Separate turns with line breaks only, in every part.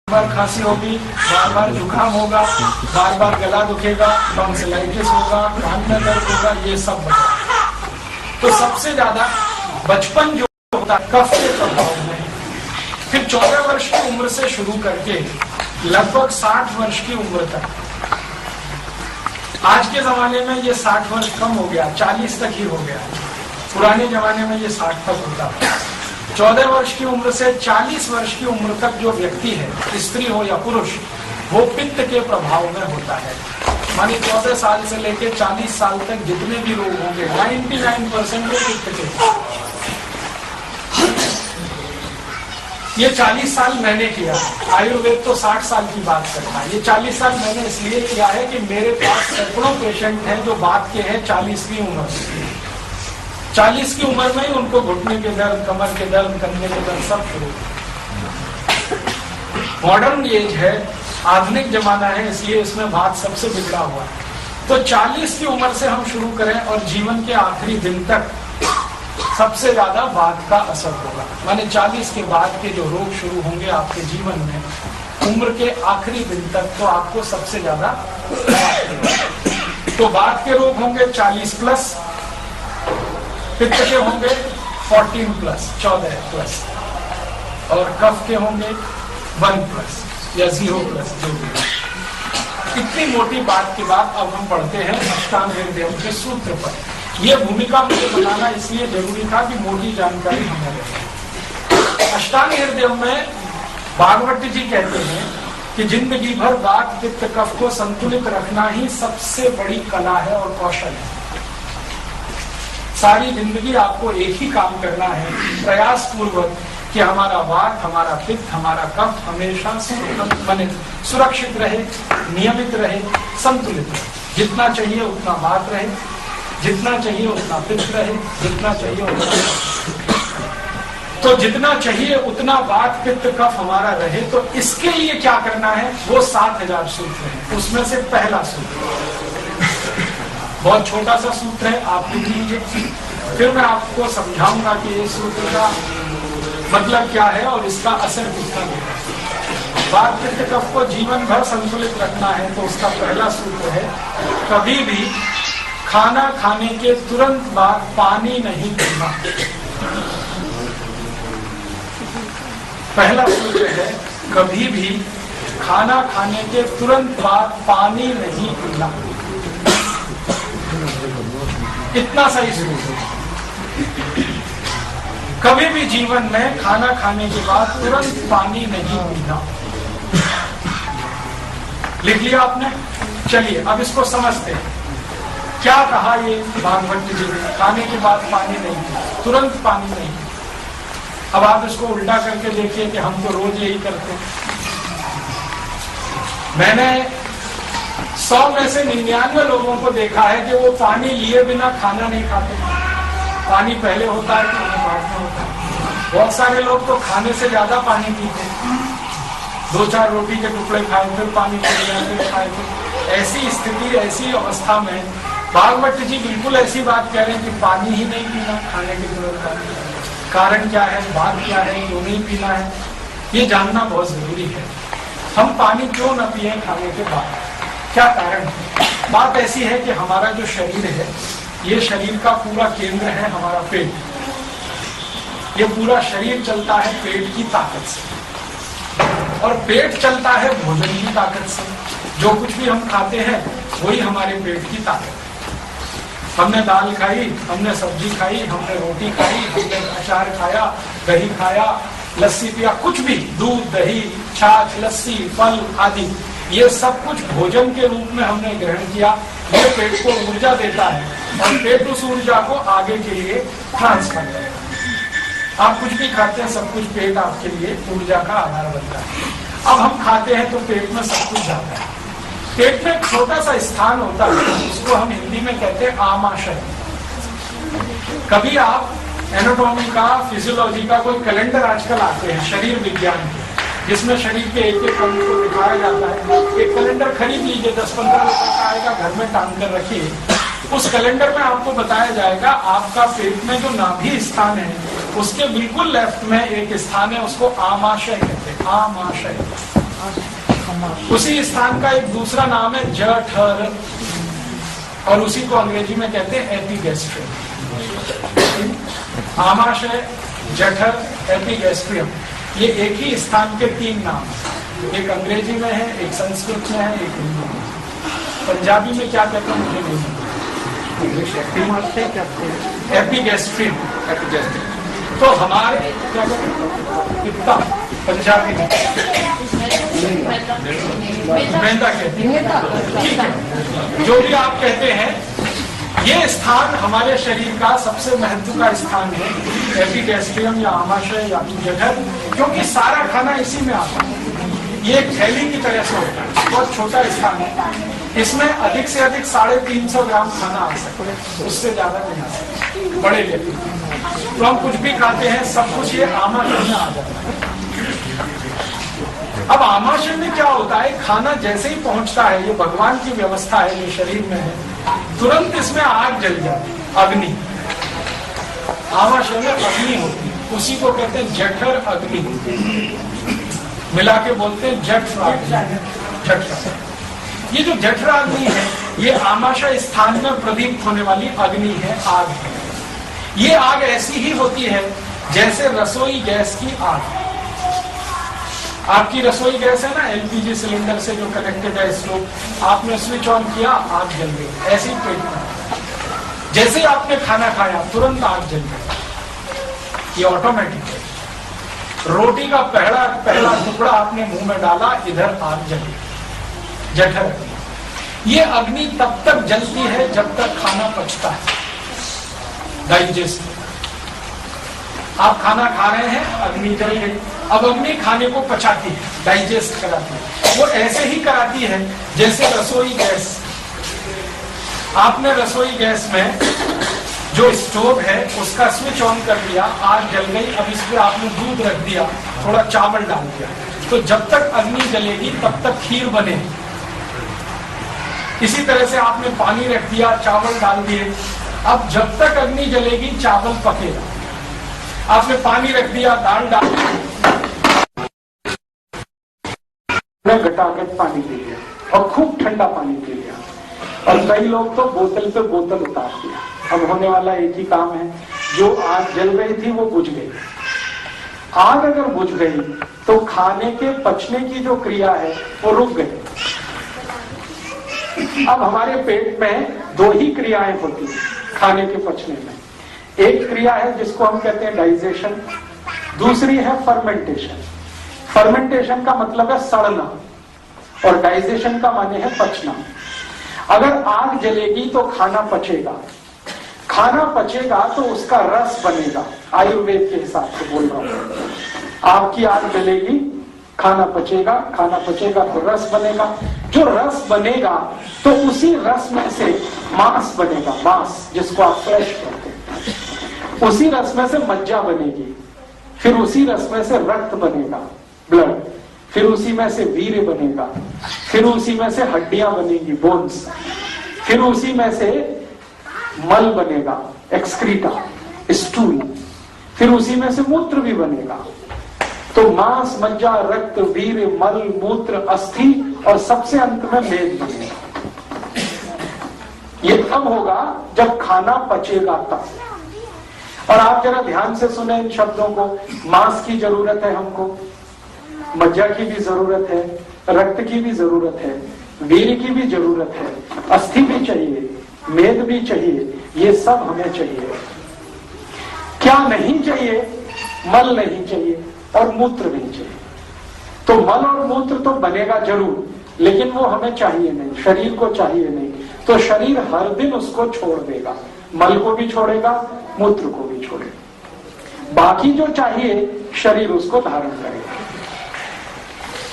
बार खांसी होगी, बार बार जुकाम होगा, बार बार गला दुखेगा, टॉन्सिलाइटिस होगा, कान में दर्द होगा, ये सब बता। तो सबसे ज्यादा बचपन जो होता है कफ के प्रभाव में, फिर 14 वर्ष की उम्र से शुरू करके लगभग 60 वर्ष की उम्र तक। आज के जमाने में ये 60 वर्ष कम हो गया, 40 तक ही हो गया। पुराने जमाने में ये 60 तक होता था। 14 वर्ष की उम्र से 40 वर्ष की उम्र तक जो व्यक्ति है, स्त्री हो या पुरुष, वो पित्त के प्रभाव में होता है। मानी 14 साल से लेकर 40 साल तक जितने भी रोग होंगे 99% वो पित्त के। ये 40 साल मैंने किया, आयुर्वेद तो 60 साल की बात करता है। ये 40 साल मैंने इसलिए किया है कि मेरे पास सैकड़ों पेशेंट हैं जो बात के हैं 40 की उम्र से। 40 की उम्र में ही उनको घुटने के दर्द, कमर के दर्द, कंधे के दर्द सब शुरू। मॉडर्न एज है, आधुनिक जमाना है, इसलिए इसमें बात सबसे बिगड़ा हुआ है। तो 40 की उम्र से हम शुरू करें और जीवन के आखिरी दिन तक सबसे ज्यादा वात का असर होगा। माने 40 के बाद के जो रोग शुरू होंगे आपके जीवन में, उम्र के आखिरी दिन तक, तो आपको सबसे ज्यादा तो वात के रोग होंगे 40 प्लस, पित्त के होंगे 14 प्लस, 14 प्लस, और कफ के होंगे 1 प्लस या 0 प्लस, जो भी। इतनी मोटी बात के बाद अब हम पढ़ते हैं अष्टांग हृदय के सूत्र पर। यह भूमिका मुझे बनाना इसलिए जरूरी था कि मोटी जानकारी हमें रहे। अष्टांग हृदय में भागवत जी कहते हैं कि जिंदगी भर वात, पित्त, कफ को संतुलित रखना ही सबसे बड़ी कला है और कौशल है। सारी जिंदगी आपको एक ही काम करना है, प्रयास पूर्वक, कि हमारा वात, हमारा पित्त, हमारा कफ हमेशा सुरक्षित रहे, नियमित रहे, संतुलित रहे। जितना चाहिए उतना वात रहे, जितना चाहिए उतना पित्त रहे, जितना चाहिए उतना। तो जितना चाहिए उतना वात, पित्त, कफ हमारा रहे। तो इसके लिए क्या करना है, वो 7000 सूत्र है। उसमें से पहला सूत्र बहुत छोटा सा सूत्र है, आप लिख लीजिए, फिर मैं आपको समझाऊंगा कि इस सूत्र का मतलब क्या है और इसका असर कितना होगा। वात, पित्त, कफ को जीवन भर संतुलित रखना है तो उसका पहला सूत्र है, कभी भी खाना खाने के तुरंत बाद पानी नहीं पीना। पहला सूत्र है, कभी भी खाना खाने के तुरंत बाद पानी नहीं पीना। इतना सही सूत्र। कभी भी जीवन में खाना खाने के बाद तुरंत पानी नहीं पीना। लिख लिया आपने? चलिए अब इसको समझते हैं। क्या कहा ये भागवत जी ने, खाने के बाद पानी नहीं पीना, तुरंत पानी नहीं। अब आप इसको उल्टा करके देखिए कि हम तो रोज यही करते हैं। मैंने 100 में से 99 लोगों को देखा है कि वो पानी लिए बिना खाना नहीं खाते। पानी पहले होता है, खाना बाद में होता है। बहुत सारे लोग तो खाने से ज्यादा पानी पीते हैं। 2-4 रोटी के टुकड़े खाए, फिर पानी फिर खाए। ऐसी स्थिति, ऐसी अवस्था में भागवत जी बिल्कुल ऐसी बात कह रहे हैं कि पानी ही नहीं पीना खाने के तुरंत। कारण क्या है, बात क्या है, क्यों नहीं पीना है, ये जानना बहुत जरूरी है। हम पानी क्यों न पिए खाने के बाद, क्या कारण है? बात ऐसी है कि हमारा जो शरीर है, ये शरीर का पूरा केंद्र है हमारा पेट। ये पूरा शरीर चलता है पेट की ताकत से, और पेट चलता है भोजन की ताकत से। जो कुछ भी हम खाते हैं वही हमारे पेट की ताकत है। हमने दाल खाई, हमने सब्जी खाई, हमने रोटी खाई, हमने अचार खाया, दही खाया, लस्सी पिया, कुछ भी, दूध, दही, छाछ, लस्सी, फल आदि, ये सब कुछ भोजन के रूप में हमने ग्रहण किया। ये पेट को ऊर्जा देता है और पेट उस ऊर्जा को आगे के लिए ट्रांसफर करता है। आप कुछ भी खाते हैं, सब कुछ पेट आपके लिए ऊर्जा का आधार बनता है। अब हम खाते हैं तो पेट में सब कुछ जाता है। पेट में एक छोटा सा स्थान होता है, उसको हम हिंदी में कहते हैं आमाशय। कभी आप एनाटॉमी का, फिजियोलॉजी का कोई कैलेंडर आजकल आते हैं शरीर विज्ञान के, जिसमें शरीर के एक एक अंग को दिखाया जाता है। एक कैलेंडर खरीद लीजिए, 10-15 रुपए का आएगा, घर में टांग कर रखिए। उस कैलेंडर में आपको बताया जाएगा आपका पेट में जो नाभि स्थान है उसके बिल्कुल लेफ्ट में एक स्थान है, उसको आमाशय कहते हैं। आमाशय उसी स्थान का एक दूसरा नाम है जठर, और उसी को अंग्रेजी में कहते हैं एपिगैस्ट्रियम। आमाशय, जठर, एपिगैस्ट्रियम, ये एक ही स्थान के 3 नाम हैं। एक अंग्रेजी में है, एक संस्कृत में है, एक हिंदी में। पंजाबी में क्या कहते हैं मुझे नहीं पता। एपिगैस्ट्रियम, तो हमारे क्या कहते हैं पंजाबी में मेंदा कहते हैं। ठीक है, जो भी आप कहते हैं, ये स्थान हमारे शरीर का सबसे महत्व का स्थान है, एपिगैस्ट्रियम या आमाशय या जठर, क्योंकि सारा खाना इसी में आता है। ये एक थैली की तरह से होता है, बहुत छोटा स्थान है, इसमें अधिक से अधिक 350 ग्राम खाना आ सकता है, उससे ज्यादा नहीं आ सकता बड़े लेते। तो हम कुछ भी खाते हैं, सब कुछ ये आमाशय में आ जाता है। अब आमाशय में क्या होता है, खाना जैसे ही पहुंचता है, ये भगवान की व्यवस्था है, ये शरीर में है, तुरंत इसमें आग जल जाती है, अग्नि। आमाशय में अग्नि होती है, उसी को कहते हैं जठर अग्नि, मिला के बोलते हैं जठर। ये जो जठर अग्नि है, ये आमाशय स्थान में प्रदीप्त होने वाली अग्नि है, आग है। ये आग ऐसी ही होती है जैसे रसोई गैस की आग। आपकी रसोई गैस है ना, एलपीजी सिलेंडर से जो कनेक्टेड है स्टोव, आपने स्विच ऑन किया, आग जल गई। ऐसे ही पेट में जैसे ही आपने खाना खाया, तुरंत आग जल गई। ये ऑटोमेटिक है। रोटी का पहला टुकड़ा आपने मुंह में डाला, इधर आग जली, जठर अग्नि। ये अग्नि तब तक जलती है जब तक खाना पचता है, डाइजेस्ट। आप खाना खा रहे हैं, अग्नि जल गई, अब अग्नि खाने को पचाती है, डाइजेस्ट कराती है। वो ऐसे ही कराती है जैसे रसोई गैस। आपने रसोई गैस में जो स्टोव है उसका स्विच ऑन कर दिया, आग जल गई, अब इस पे आपने दूध रख दिया, थोड़ा चावल डाल दिया, तो जब तक अग्नि जलेगी तब तक खीर बनेगी। इसी तरह से आपने पानी रख दिया, चावल डाल दिए, अब जब तक अग्नि जलेगी चावल पकेगा। आपने पानी रख दिया, दाल डाल घटाघट पानी पी लिया और खूब ठंडा पानी पी लिया, और कई लोग तो बोतल पे बोतल उतार दिया। अब होने वाला एक ही काम है, जो आग जल रही थी वो बुझ गई। आग अगर बुझ गई तो खाने के पचने की जो क्रिया है वो रुक गई। अब हमारे पेट में 2 ही क्रियाएं होती हैं खाने के पचने में। एक क्रिया है जिसको हम कहते हैं डाइजेशन, दूसरी है फर्मेंटेशन। फर्मेंटेशन का मतलब है सड़ना, और डाइजेशन का माने है पचना। अगर आग जलेगी तो खाना पचेगा, खाना पचेगा तो उसका रस बनेगा। आयुर्वेद के हिसाब से बोल रहा हूं, आपकी आग जलेगी, खाना पचेगा, खाना पचेगा तो रस बनेगा। जो रस बनेगा तो उसी रस में से मांस बनेगा, मांस जिसको आप फ्लैश कहते हैं। उसी रस में से मज्जा बनेगी, फिर उसी रस में से रक्त बनेगा, ब्लड, फिर उसी में से वीर्य बनेगा, फिर उसी में से हड्डियां बनेगी, बोन्स, फिर उसी में से मल बनेगा, एक्सक्रीटा, स्टूल, फिर उसी में से मूत्र भी बनेगा। तो मांस, मज्जा, रक्त, वीर्य, मल, मूत्र, अस्थि और सबसे अंत में मेद बनेगा। ये तब होगा जब खाना पचेगा तब। और आप जरा ध्यान से सुने इन शब्दों को। मांस की जरूरत है हमको, मज्जा की भी जरूरत है, रक्त की भी जरूरत है, वीर्य की भी जरूरत है, अस्थि भी चाहिए, मेद भी चाहिए, ये सब हमें चाहिए। क्या नहीं चाहिए? मल नहीं चाहिए और मूत्र नहीं चाहिए। तो मल और मूत्र तो बनेगा जरूर, लेकिन वो हमें चाहिए नहीं, शरीर को चाहिए नहीं। तो शरीर हर दिन उसको छोड़ देगा, मल को भी छोड़ेगा, मूत्र को भी छोड़ेगा। बाकी जो चाहिए शरीर उसको धारण करेगा।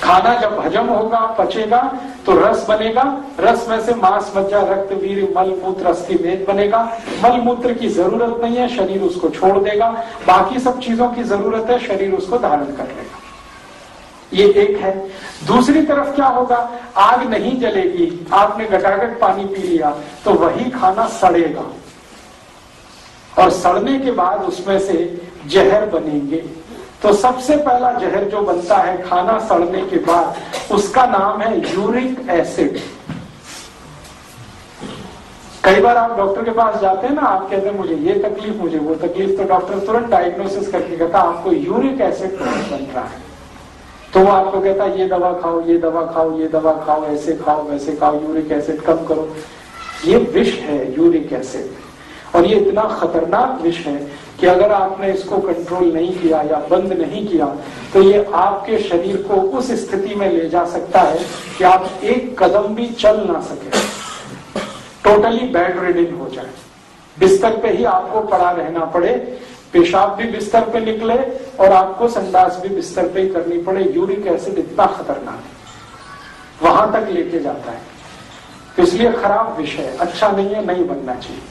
खाना जब हजम होगा, पचेगा, तो रस बनेगा, रस में से मांस, मज्जा, रक्त, वीर्य, मल, मूत्र, अस्थि, मेद बनेगा। मल मूत्र की जरूरत नहीं है, शरीर उसको छोड़ देगा। बाकी सब चीजों की जरूरत है, शरीर उसको धारण कर लेगा। ये एक है। दूसरी तरफ क्या होगा? आग नहीं जलेगी, आपने घटाघट पानी पी लिया, तो वही खाना सड़ेगा, और सड़ने के बाद उसमें से जहर बनेंगे, तो सबसे पहला जहर जो बनता है खाना सड़ने के बाद, उसका नाम है यूरिक एसिड। कई बार आप डॉक्टर के पास जाते हैं ना, आप कहते हैं मुझे ये तकलीफ, मुझे वो तकलीफ, तो डॉक्टर तुरंत डायग्नोसिस करके कहता है आपको यूरिक एसिड बन रहा है। तो वो आपको कहता है ये दवा खाओ, ये दवा खाओ, ये दवा खाओ, ऐसे खाओ, वैसे खाओ, यूरिक एसिड कम करो। ये विष है यूरिक एसिड, और ये इतना खतरनाक विष है कि अगर आपने इसको कंट्रोल नहीं किया या बंद नहीं किया तो ये आपके शरीर को उस स्थिति में ले जा सकता है कि आप एक कदम भी चल ना सके, टोटली बेड रिडन हो जाए, बिस्तर पे ही आपको पड़ा रहना पड़े, पेशाब भी बिस्तर पे निकले और आपको संडास भी बिस्तर पे ही करनी पड़े। यूरिक एसिड इतना खतरनाक है, वहां तक लेके जाता है। तो इसलिए खराब विष है, अच्छा नहीं है, नहीं बनना चाहिए।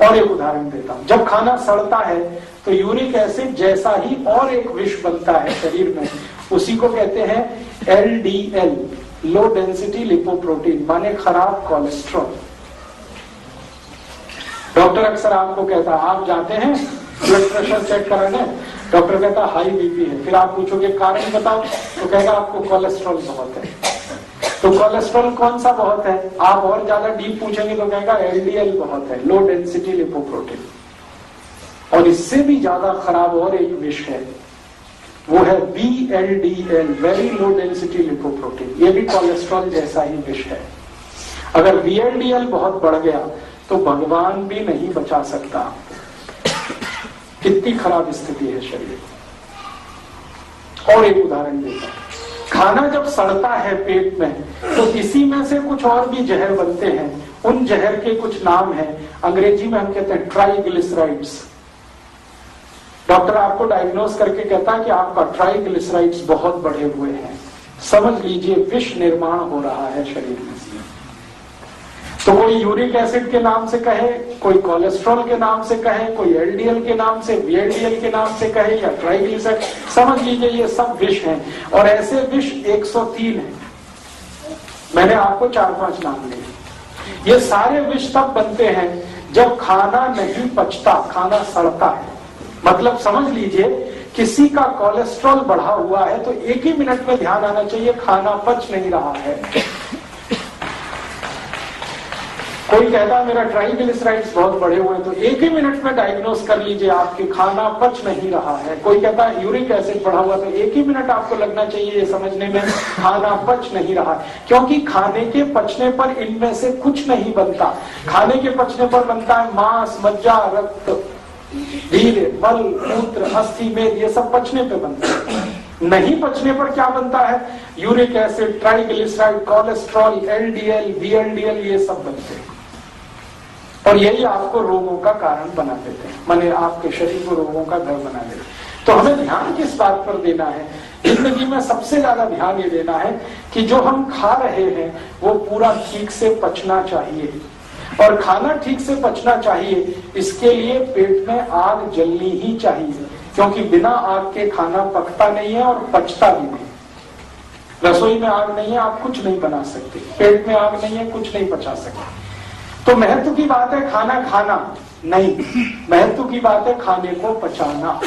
और एक उदाहरण देता हूं, जब खाना सड़ता है तो यूरिक एसिड जैसा ही और एक विष बनता है शरीर में, उसी को कहते हैं LDL, लो डेंसिटी लिपोप्रोटीन, माने खराब कोलेस्ट्रॉल। डॉक्टर अक्सर आपको कहता है, आप जाते हैं ब्लड प्रेशर चेक कराने, डॉक्टर कहता है हाई बीपी है, फिर आप पूछोगे कारण बताओ, तो कहेगा आपको कोलेस्ट्रॉल बहुत है। तो कोलेस्ट्रॉल कौन सा बहुत है, आप और ज्यादा डीप पूछेंगे तो कहेगा LDL बहुत है, लो डेंसिटी लिपोप्रोटीन। और इससे भी ज्यादा खराब और एक विष है, वो है VLDL, very low density lipoprotein. ये भी कोलेस्ट्रॉल जैसा ही विष है। अगर VLDL बहुत बढ़ गया तो भगवान भी नहीं बचा सकता। कितनी खराब स्थिति है शरीर। और एक उदाहरण देता हूं, खाना जब सड़ता है पेट में तो इसी में से कुछ और भी जहर बनते हैं। उन जहर के कुछ नाम हैं, अंग्रेजी में हम कहते हैं ट्राइग्लिसराइड्स। डॉक्टर आपको डायग्नोस करके कहता है कि आपका ट्राइग्लिसराइड्स बहुत बढ़े हुए हैं, समझ लीजिए विष निर्माण हो रहा है शरीर में। तो कोई यूरिक एसिड के नाम से कहे, कोई कोलेस्ट्रॉल के नाम से कहे, कोई LDL के नाम से, VLDL के नाम से कहे, या ट्राइग्लिसराइड, समझ लीजिए ये सब विष हैं। और ऐसे विष 103 हैं, मैंने आपको 4-5 नाम लिए। ये सारे विष तब बनते हैं जब खाना नहीं पचता, खाना सड़ता है। मतलब समझ लीजिए किसी का कोलेस्ट्रॉल बढ़ा हुआ है तो एक ही मिनट में ध्यान आना चाहिए खाना पच नहीं रहा है। कोई कहता है मेरा ट्राइग्लिसराइड्स बहुत बढ़े हुए हैं, तो एक ही मिनट में डायग्नोस कर लीजिए आपके खाना पच नहीं रहा है। कोई कहता है यूरिक एसिड बढ़ा हुआ, तो एक ही मिनट आपको लगना चाहिए ये समझने में खाना पच नहीं रहा, क्योंकि खाने के पचने पर इनमें से कुछ नहीं बनता। खाने के पचने पर बनता है मांस, मज्जा, रक्त, धीरे, मल, मूत्र, अस्थि, मेद, ये सब पचने पे बनता है। नहीं पचने पर क्या बनता है, uric acid, triglyceride, cholesterol, LDL, VLDL, ये सब बनते हैं। और यही आपको रोगों का कारण बना देते हैं, माने आपके शरीर को रोगों का घर बना देते हैं। तो हमें ध्यान किस बात पर देना है, जिंदगी में सबसे ज्यादा ध्यान ये देना है कि जो हम खा रहे हैं वो पूरा ठीक से पचना चाहिए। और खाना ठीक से पचना चाहिए, इसके लिए पेट में आग जलनी ही चाहिए, क्योंकि बिना आग के खाना पकता नहीं है और पचता भी नहीं। रसोई में आग नहीं है, आप कुछ नहीं बना सकते। पेट में आग नहीं है, कुछ नहीं पचा सकते। तो महत्व की बात है खाना खाना नहीं, महत्व की बात है खाने को पचाना।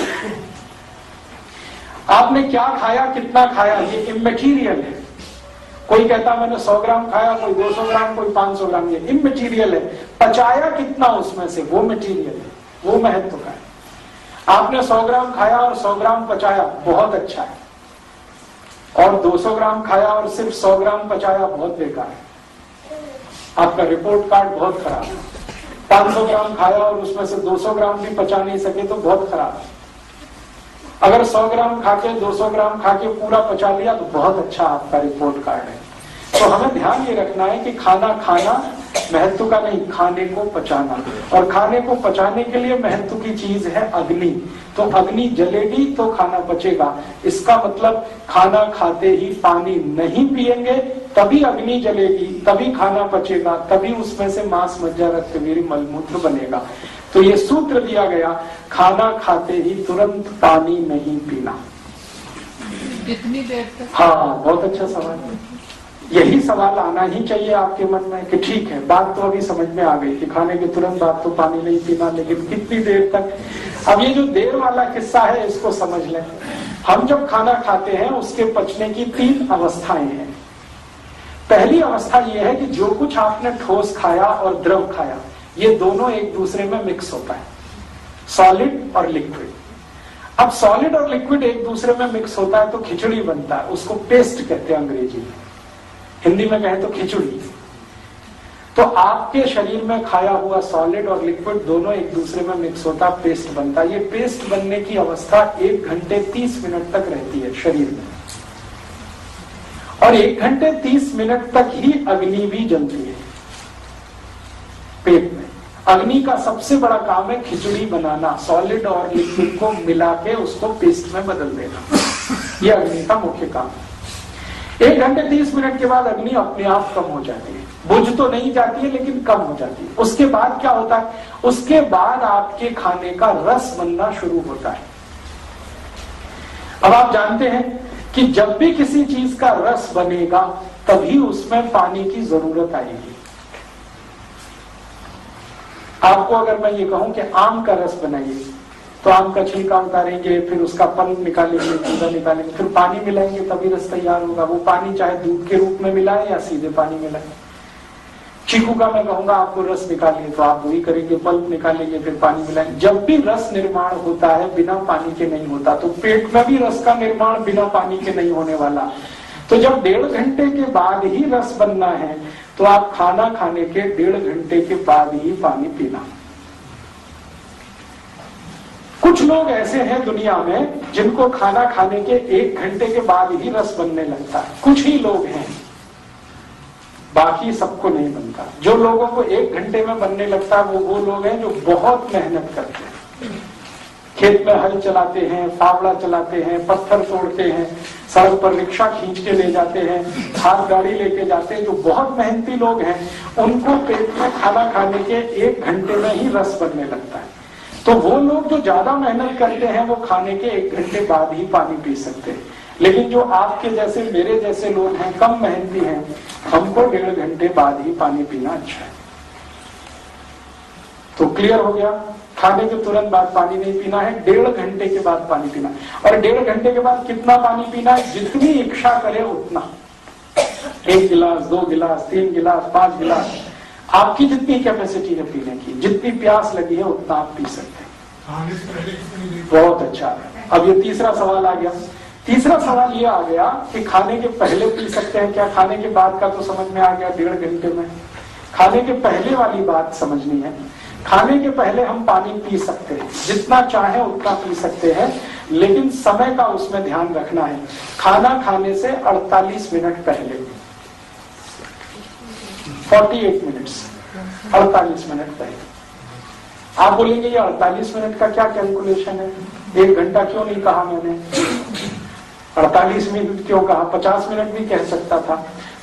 आपने क्या खाया, कितना खाया, ये इमैटीरियल है। कोई कहता मैंने 100 ग्राम खाया, कोई 200 ग्राम, कोई 500 ग्राम, ये इमैटीरियल है। पचाया कितना उसमें से, वो मटीरियल है, वो महत्व का है। आपने 100 ग्राम खाया और 100 ग्राम पचाया, बहुत अच्छा है। और 200 ग्राम खाया और सिर्फ 100 ग्राम पचाया, बहुत बेकार है। आपका रिपोर्ट कार्ड बहुत खराब है। 500 ग्राम खाया और उसमें से 200 ग्राम भी पचा नहीं सके तो बहुत खराब है। अगर 100 ग्राम खाके 200 ग्राम खाके पूरा पचा लिया तो बहुत अच्छा आपका रिपोर्ट कार्ड है। तो हमें ध्यान ये रखना है कि खाना खाना महत्व का नहीं, खाने को पचाना। और खाने को पचाने के लिए महत्व की चीज है अग्नि। तो अग्नि जलेगी तो खाना पचेगा। इसका मतलब खाना खाते ही पानी नहीं पिएंगे तभी अग्नि जलेगी, तभी खाना पचेगा, तभी उसमें से मांस, मज्जा, रक्त, वीर्य, मलमूत्र बनेगा। तो ये सूत्र दिया गया, खाना खाते ही तुरंत पानी नहीं पीना।
कितनी देर तक?
हाँ, बहुत अच्छा सवाल है। यही सवाल आना ही चाहिए आपके मन में कि ठीक है, बात तो अभी समझ में आ गई कि खाने के तुरंत बाद तो पानी नहीं पीना, लेकिन कितनी देर तक। अब ये जो देर वाला किस्सा है इसको समझ लें। हम जब खाना खाते हैं उसके पचने की 3 अवस्थाएं हैं। पहली अवस्था यह है कि जो कुछ आपने ठोस खाया और द्रव खाया, ये दोनों एक दूसरे में मिक्स होता है, सॉलिड और लिक्विड। अब सॉलिड और लिक्विड एक दूसरे में मिक्स होता है तो खिचड़ी बनता है, उसको पेस्ट कहते हैं अंग्रेजी में, हिंदी में कहें तो खिचड़ी। तो आपके शरीर में खाया हुआ सॉलिड और लिक्विड दोनों एक दूसरे में मिक्स होता, पेस्ट बनता। ये पेस्ट बनने की अवस्था 1 घंटे 30 मिनट तक रहती है शरीर में, और 1 घंटे 30 मिनट तक ही अग्नि भी जलती है पेट में। अग्नि का सबसे बड़ा काम है खिचड़ी बनाना, सॉलिड और लिक्विड को मिला के उसको पेस्ट में बदल देना, ये अग्नि का मुख्य काम है। 1 घंटे 30 मिनट के बाद अग्नि अपने आप कम हो जाती है, बुझ तो नहीं जाती है लेकिन कम हो जाती है। उसके बाद क्या होता है, उसके बाद आपके खाने का रस बनना शुरू होता है। अब आप जानते हैं कि जब भी किसी चीज का रस बनेगा तभी उसमें पानी की जरूरत आएगी। आपको अगर मैं ये कहूं कि आम का रस बनाइए, तो आम का छिलका उतारेंगे, फिर उसका पल्प निकालेंगे, गूदा निकालेंगे, फिर पानी मिलाएंगे, तभी रस तैयार होगा। वो पानी चाहे दूध के रूप में मिलाए या सीधे पानी मिलाए। चीकू का मैं कहूंगा आपको रस निकालिए, तो आप वही करेंगे, पल्प निकालेंगे, फिर पानी मिलाएंगे। जब भी रस निर्माण होता है बिना पानी के नहीं होता, तो पेट में भी रस का निर्माण बिना पानी के नहीं होने वाला। तो जब 1.5 घंटे के बाद ही रस बनना है, तो आप खाना खाने के 1.5 घंटे के बाद ही पानी पीना। कुछ लोग ऐसे हैं दुनिया में जिनको खाना खाने के 1 घंटे के बाद ही रस बनने लगता है, कुछ ही लोग हैं, बाकी सबको नहीं बनता। जो लोगों को 1 घंटे में बनने लगता है वो लोग हैं जो बहुत मेहनत करते हैं, खेत में हल चलाते हैं, फावड़ा चलाते हैं, पत्थर तोड़ते हैं, सड़क पर रिक्शा खींच के ले जाते हैं, हाथ गाड़ी लेके जाते हैं। जो बहुत मेहनती लोग हैं उनको पेट में खाना खाने के 1 घंटे में ही रस बनने लगता है। तो वो लोग जो ज्यादा मेहनत करते हैं वो खाने के 1 घंटे बाद ही पानी पी सकते हैं। लेकिन जो आपके जैसे मेरे जैसे लोग हैं, कम मेहनती हैं, हमको 1.5 घंटे बाद ही पानी पीना अच्छा है। तो क्लियर हो गया, खाने के तुरंत बाद पानी नहीं पीना है, 1.5 घंटे के बाद पानी पीना। और 1.5 घंटे के बाद कितना पानी पीना है, जितनी इच्छा करे उतना, 1 गिलास, 2 गिलास, 3 गिलास, 5 गिलास, आपकी जितनी कैपेसिटी है पीने की, जितनी प्यास लगी है उतना आप पी सकते हैं। बहुत अच्छा। अब ये तीसरा सवाल आ गया। तीसरा सवाल ये आ गया कि खाने के पहले पी सकते हैं क्या? खाने के बाद का तो समझ में आ गया 1.5 घंटे में। खाने के पहले वाली बात समझनी है। खाने के पहले हम पानी पी सकते हैं, जितना चाहे उतना पी सकते हैं, लेकिन समय का उसमें ध्यान रखना है। खाना खाने से 48 मिनट पहले, 48 मिनट्स, 48 मिनट पहले। आप बोलेंगे ये 48 मिनट का क्या कैलकुलेशन है, 1 घंटा क्यों नहीं कहा मैंने, 48 मिनट क्यों कहा, 50 मिनट भी कह सकता था।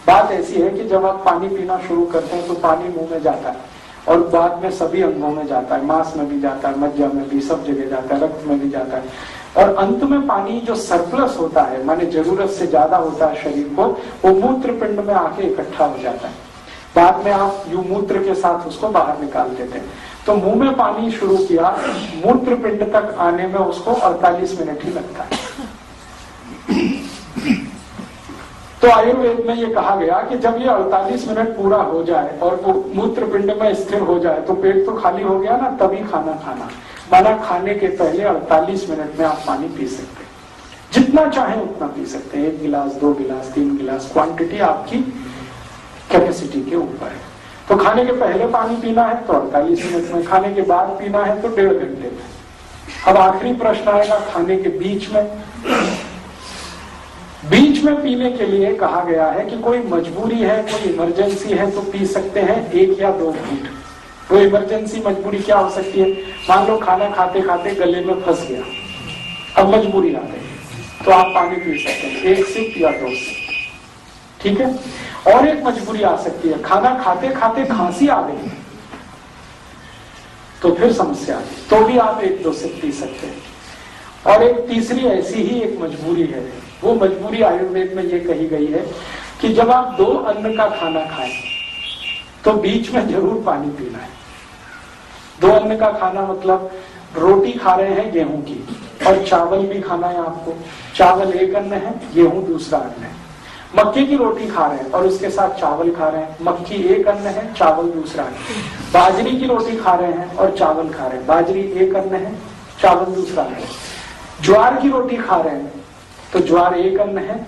बात ऐसी है कि जब आप पानी पीना शुरू करते हैं तो पानी मुंह में जाता है और बाद में सभी अंगों में जाता है, मांस में भी जाता है, मज्जा में भी, सब जगह जाता है, रक्त में भी जाता है। और अंत में पानी जो सरप्लस होता है, माने जरूरत से ज्यादा होता है शरीर को, वो मूत्र पिंड में आके इकट्ठा हो जाता है। बाद में आप यू मूत्र के साथ उसको बाहर निकाल देते हैं। तो मुंह में पानी शुरू किया, मूत्र पिंड तक आने में उसको 48 मिनट ही लगता है। तो आयुर्वेद में ये कहा गया कि जब ये 48 मिनट पूरा हो जाए और वो मूत्र पिंड में स्थिर हो जाए तो पेट तो खाली हो गया ना, तभी खाना खाना। माना खाने के पहले 48 मिनट में आप पानी पी सकते हैं, जितना चाहे उतना पी सकते हैं, 1 गिलास, 2 गिलास, 3 गिलास, क्वांटिटी आपकी कैपेसिटी के ऊपर है। तो खाने के पहले पानी पीना है तो 48 मिनट में, खाने के बाद पीना है तो 1.5 घंटे में। अब आखिरी प्रश्न आएगा खाने के बीच में। बीच में पीने के लिए कहा गया है कि कोई मजबूरी है, कोई इमरजेंसी है तो पी सकते हैं 1 या 2 घूंट। वो इमरजेंसी मजबूरी क्या हो सकती है, मान लो खाना खाते खाते गले में फंस गया, अब मजबूरी आ गई, तो आप पानी पी सकते हैं 1 सिप या 2 सिप, ठीक है। और एक मजबूरी आ सकती है, खाना खाते खाते खांसी आ गई तो फिर समस्या आ गई, तो भी आप 1-2 सिप पी सकते हैं। और एक तीसरी ऐसी ही एक मजबूरी है, वो मजबूरी आयुर्वेद में ये कही गई है कि जब आप 2 अन्न का खाना खाएं तो बीच में जरूर पानी पीना है। 2 अन्न का खाना मतलब रोटी खा रहे हैं गेहूं की, और चावल भी खाना है आपको। चावल एक अन्न है, गेहूं दूसरा अन्न है। मक्के की रोटी खा रहे हैं और उसके साथ चावल खा रहे हैं, मक्की एक अन्न है, चावल दूसरा अन्न है। बाजरी की रोटी खा रहे हैं और चावल खा रहे हैं, बाजरी एक अन्न है, चावल दूसरा अन्न है। ज्वार की रोटी खा रहे हैं तो ज्वार एक अन्न है,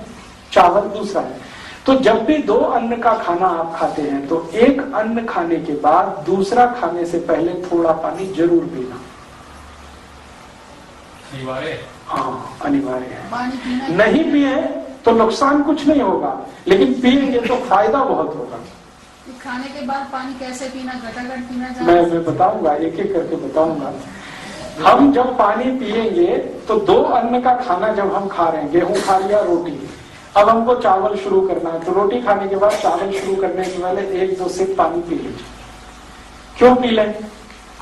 चावल दूसरा है। तो जब भी दो अन्न का खाना आप खाते हैं तो एक अन्न खाने के बाद दूसरा खाने से पहले थोड़ा पानी जरूर पीना।
अनिवार्य?
हाँ, अनिवार्य है। नहीं पिए तो नुकसान कुछ नहीं होगा, लेकिन पिएंगे तो फायदा बहुत होगा।
खाने के बाद पानी कैसे पीना, घटाघट पीना?
मैं बताऊंगा, एक एक करके बताऊंगा। हम जब पानी पिएंगे तो दो अन्न का खाना जब हम खा रहे हैं, गेहूं खा लिया, रोटी, अब हमको चावल शुरू करना है, तो रोटी खाने के बाद चावल शुरू करने के पहले 1-2 सिप पानी पी लीजिए। क्यों पी लें?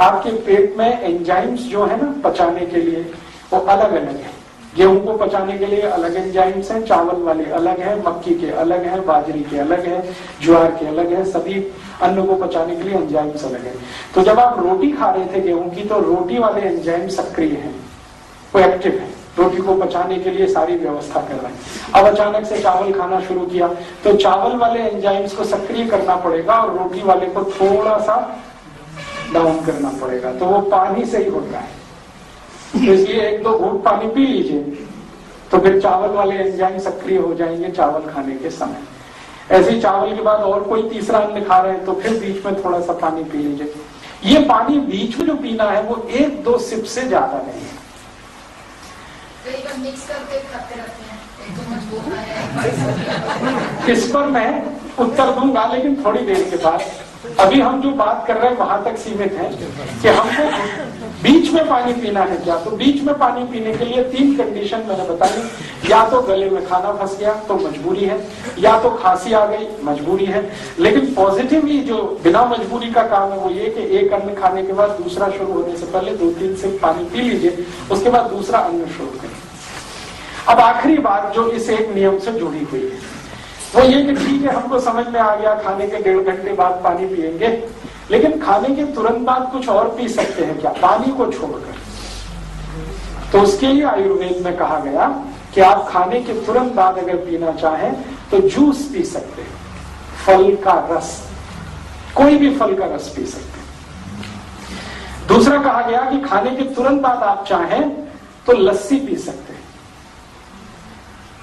आपके पेट में एंजाइम्स जो है ना पचाने के लिए, वो अलग अलग है। गेहूं को पचाने के लिए अलग एंजाइम्स हैं, चावल वाले अलग हैं, मक्की के अलग हैं, बाजरी के अलग हैं, ज्वार के अलग हैं, सभी अन्न को पचाने के लिए एंजाइम्स अलग हैं। तो जब आप रोटी खा रहे थे गेहूं की, तो रोटी वाले एंजाइम सक्रिय हैं, वो एक्टिव है, रोटी को पचाने के लिए सारी व्यवस्था कर रहे हैं। अब अचानक से चावल खाना शुरू किया तो चावल वाले एंजाइम्स को सक्रिय करना पड़ेगा और रोटी वाले को थोड़ा सा डाउन करना पड़ेगा, तो वो पानी से ही होता है। तो इसलिए 1-2 घूंट पानी पी लीजिए, तो फिर चावल वाले एंजाइम सक्रिय हो जाएंगे चावल खाने के समय। ऐसे ही चावल के बाद और कोई तीसरा अन्न खा रहे हैं तो फिर बीच में थोड़ा सा पानी पी लीजिए। ये पानी बीच में जो पीना है वो 1-2 सिप से ज्यादा नहीं है।
मिक्स करके खाते रहते हैं, एक तो मजबूत है।
इस पर मैं उत्तर दूंगा, लेकिन थोड़ी देर के बाद। अभी हम जो बात कर रहे हैं वहां तक सीमित है कि हमको बीच में पानी पीना है क्या। तो बीच में पानी पीने के लिए 3 कंडीशन मैंने बताई। या तो गले में खाना फंस गया तो मजबूरी है, या तो खांसी आ गई मजबूरी है। लेकिन पॉजिटिवली जो बिना मजबूरी का काम है वो ये कि एक अन्न खाने के बाद दूसरा शुरू होने से पहले 2-3 सिप पानी पी लीजिए, उसके बाद दूसरा अन्न शुरू करें। अब आखिरी बात जो इस एक नियम से जुड़ी हुई है वो ये कि ठीक है, हमको समझ में आ गया खाने के 1.5 घंटे बाद पानी पिएंगे, लेकिन खाने के तुरंत बाद कुछ और पी सकते हैं क्या, पानी को छोड़कर? तो उसके लिए आयुर्वेद में कहा गया कि आप खाने के तुरंत बाद अगर पीना चाहें तो जूस पी सकते हैं, फल का रस, कोई भी फल का रस पी सकते हैं। दूसरा कहा गया कि खाने के तुरंत बाद आप चाहें तो लस्सी पी सकते हैं।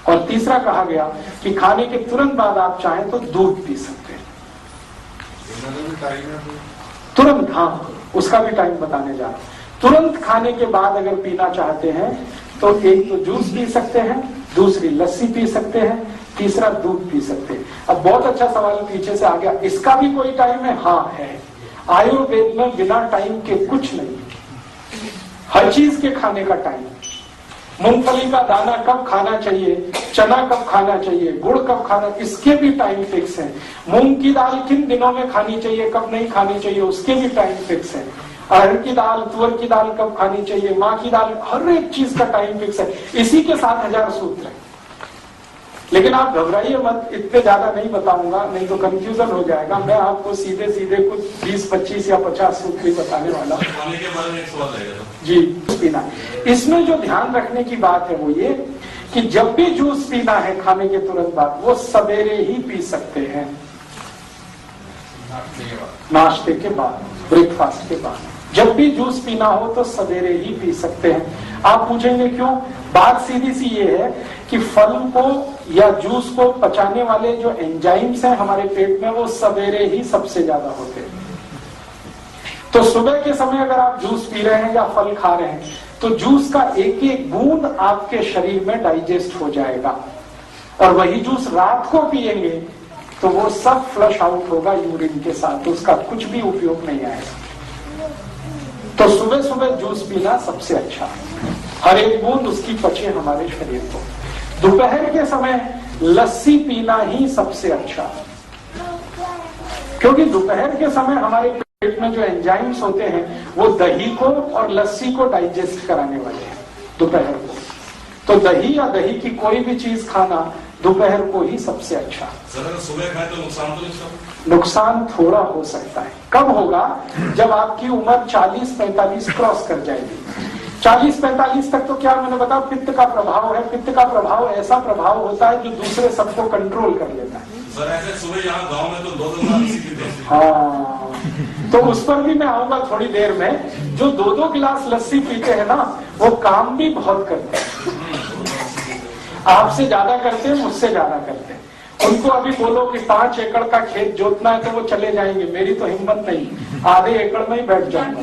और तीसरा कहा गया कि खाने के तुरंत बाद आप चाहें तो दूध पी सकते हैं। तुरंत, हाँ, उसका भी टाइम बताने जा रहा हूं। तुरंत खाने के बाद अगर पीना चाहते हैं तो एक तो जूस पी सकते हैं, दूसरी लस्सी पी सकते हैं, तीसरा दूध पी सकते हैं। अब बहुत अच्छा सवाल पीछे से आ गया, इसका भी कोई टाइम है? हाँ है। आयुर्वेद में बिना टाइम के कुछ नहीं, हर चीज के खाने का टाइम। मूंगफली का दाना कब खाना चाहिए, चना कब खाना चाहिए, गुड़ कब खाना, इसके भी टाइम फिक्स है। मूंग की दाल किन दिनों में खानी चाहिए, कब नहीं खानी चाहिए, उसके भी टाइम फिक्स है। अरहर की दाल, तुअर की दाल कब खानी चाहिए, माँ की दाल, हर एक चीज का टाइम फिक्स है। इसी के साथ 1000 सूत्र है। लेकिन आप घबराइए मत, इतने ज्यादा नहीं बताऊंगा, नहीं तो कंफ्यूजन हो जाएगा। मैं आपको सीधे सीधे कुछ 20, 25 या 50 सूत्र ही बताने वाला हूँ।
खाने के बारे में एक सवाल रहेगा
जी, पीना। इसमें जो ध्यान रखने की बात है वो ये कि जब भी जूस पीना है खाने के तुरंत बाद, वो सवेरे ही पी सकते हैं, नाश्ते के बाद, ब्रेकफास्ट के बाद। जब भी जूस पीना हो तो सवेरे ही पी सकते हैं। आप पूछेंगे क्यों? बात सीधी सी ये है कि फल को या जूस को पचाने वाले जो एंजाइम्स हैं हमारे पेट में, वो सवेरे ही सबसे ज्यादा होते हैं। तो सुबह के समय अगर आप जूस पी रहे हैं या फल खा रहे हैं तो जूस का एक एक बूंद आपके शरीर में डाइजेस्ट हो जाएगा, और वही जूस रात को पिएंगे तो वो सब फ्लश आउट होगा यूरिन के साथ, तो उसका कुछ भी उपयोग नहीं आएगा। तो सुबह सुबह जूस पीना सबसे अच्छा है, हर एक बूंद उसकी पचे हमारे शरीर को। दोपहर के समय लस्सी पीना ही सबसे अच्छा है, क्योंकि दोपहर के समय हमारे पेट में जो एंजाइम्स होते हैं वो दही को और लस्सी को डाइजेस्ट कराने वाले हैं दोपहर को। तो दही या दही की कोई भी चीज खाना दोपहर को ही सबसे अच्छा।
अगर सुबह खाए तो नुकसान तो नहीं?
नुकसान थोड़ा हो सकता है। कब होगा? जब आपकी उम्र 40-45 क्रॉस कर जाएगी। 40-45 तक तो क्या मैंने बताया, पित्त का प्रभाव है। पित्त का प्रभाव ऐसा प्रभाव होता है जो दूसरे सबको कंट्रोल कर लेता है।
सर ऐसे सुबह यहाँ गांव में तो 2 गिलास लस्सी पीते हैं।
हाँ, तो उस पर भी मैं आऊंगा थोड़ी देर में। जो 2-2 गिलास लस्सी पीते हैं ना, वो काम भी बहुत करते हैं, आपसे ज्यादा करते हैं, मुझसे ज्यादा करते हैं। उनको अभी बोलो कि 5 एकड़ का खेत जोतना है तो वो चले जाएंगे, मेरी तो हिम्मत नहीं, आधे एकड़ में ही बैठ जाऊंगा।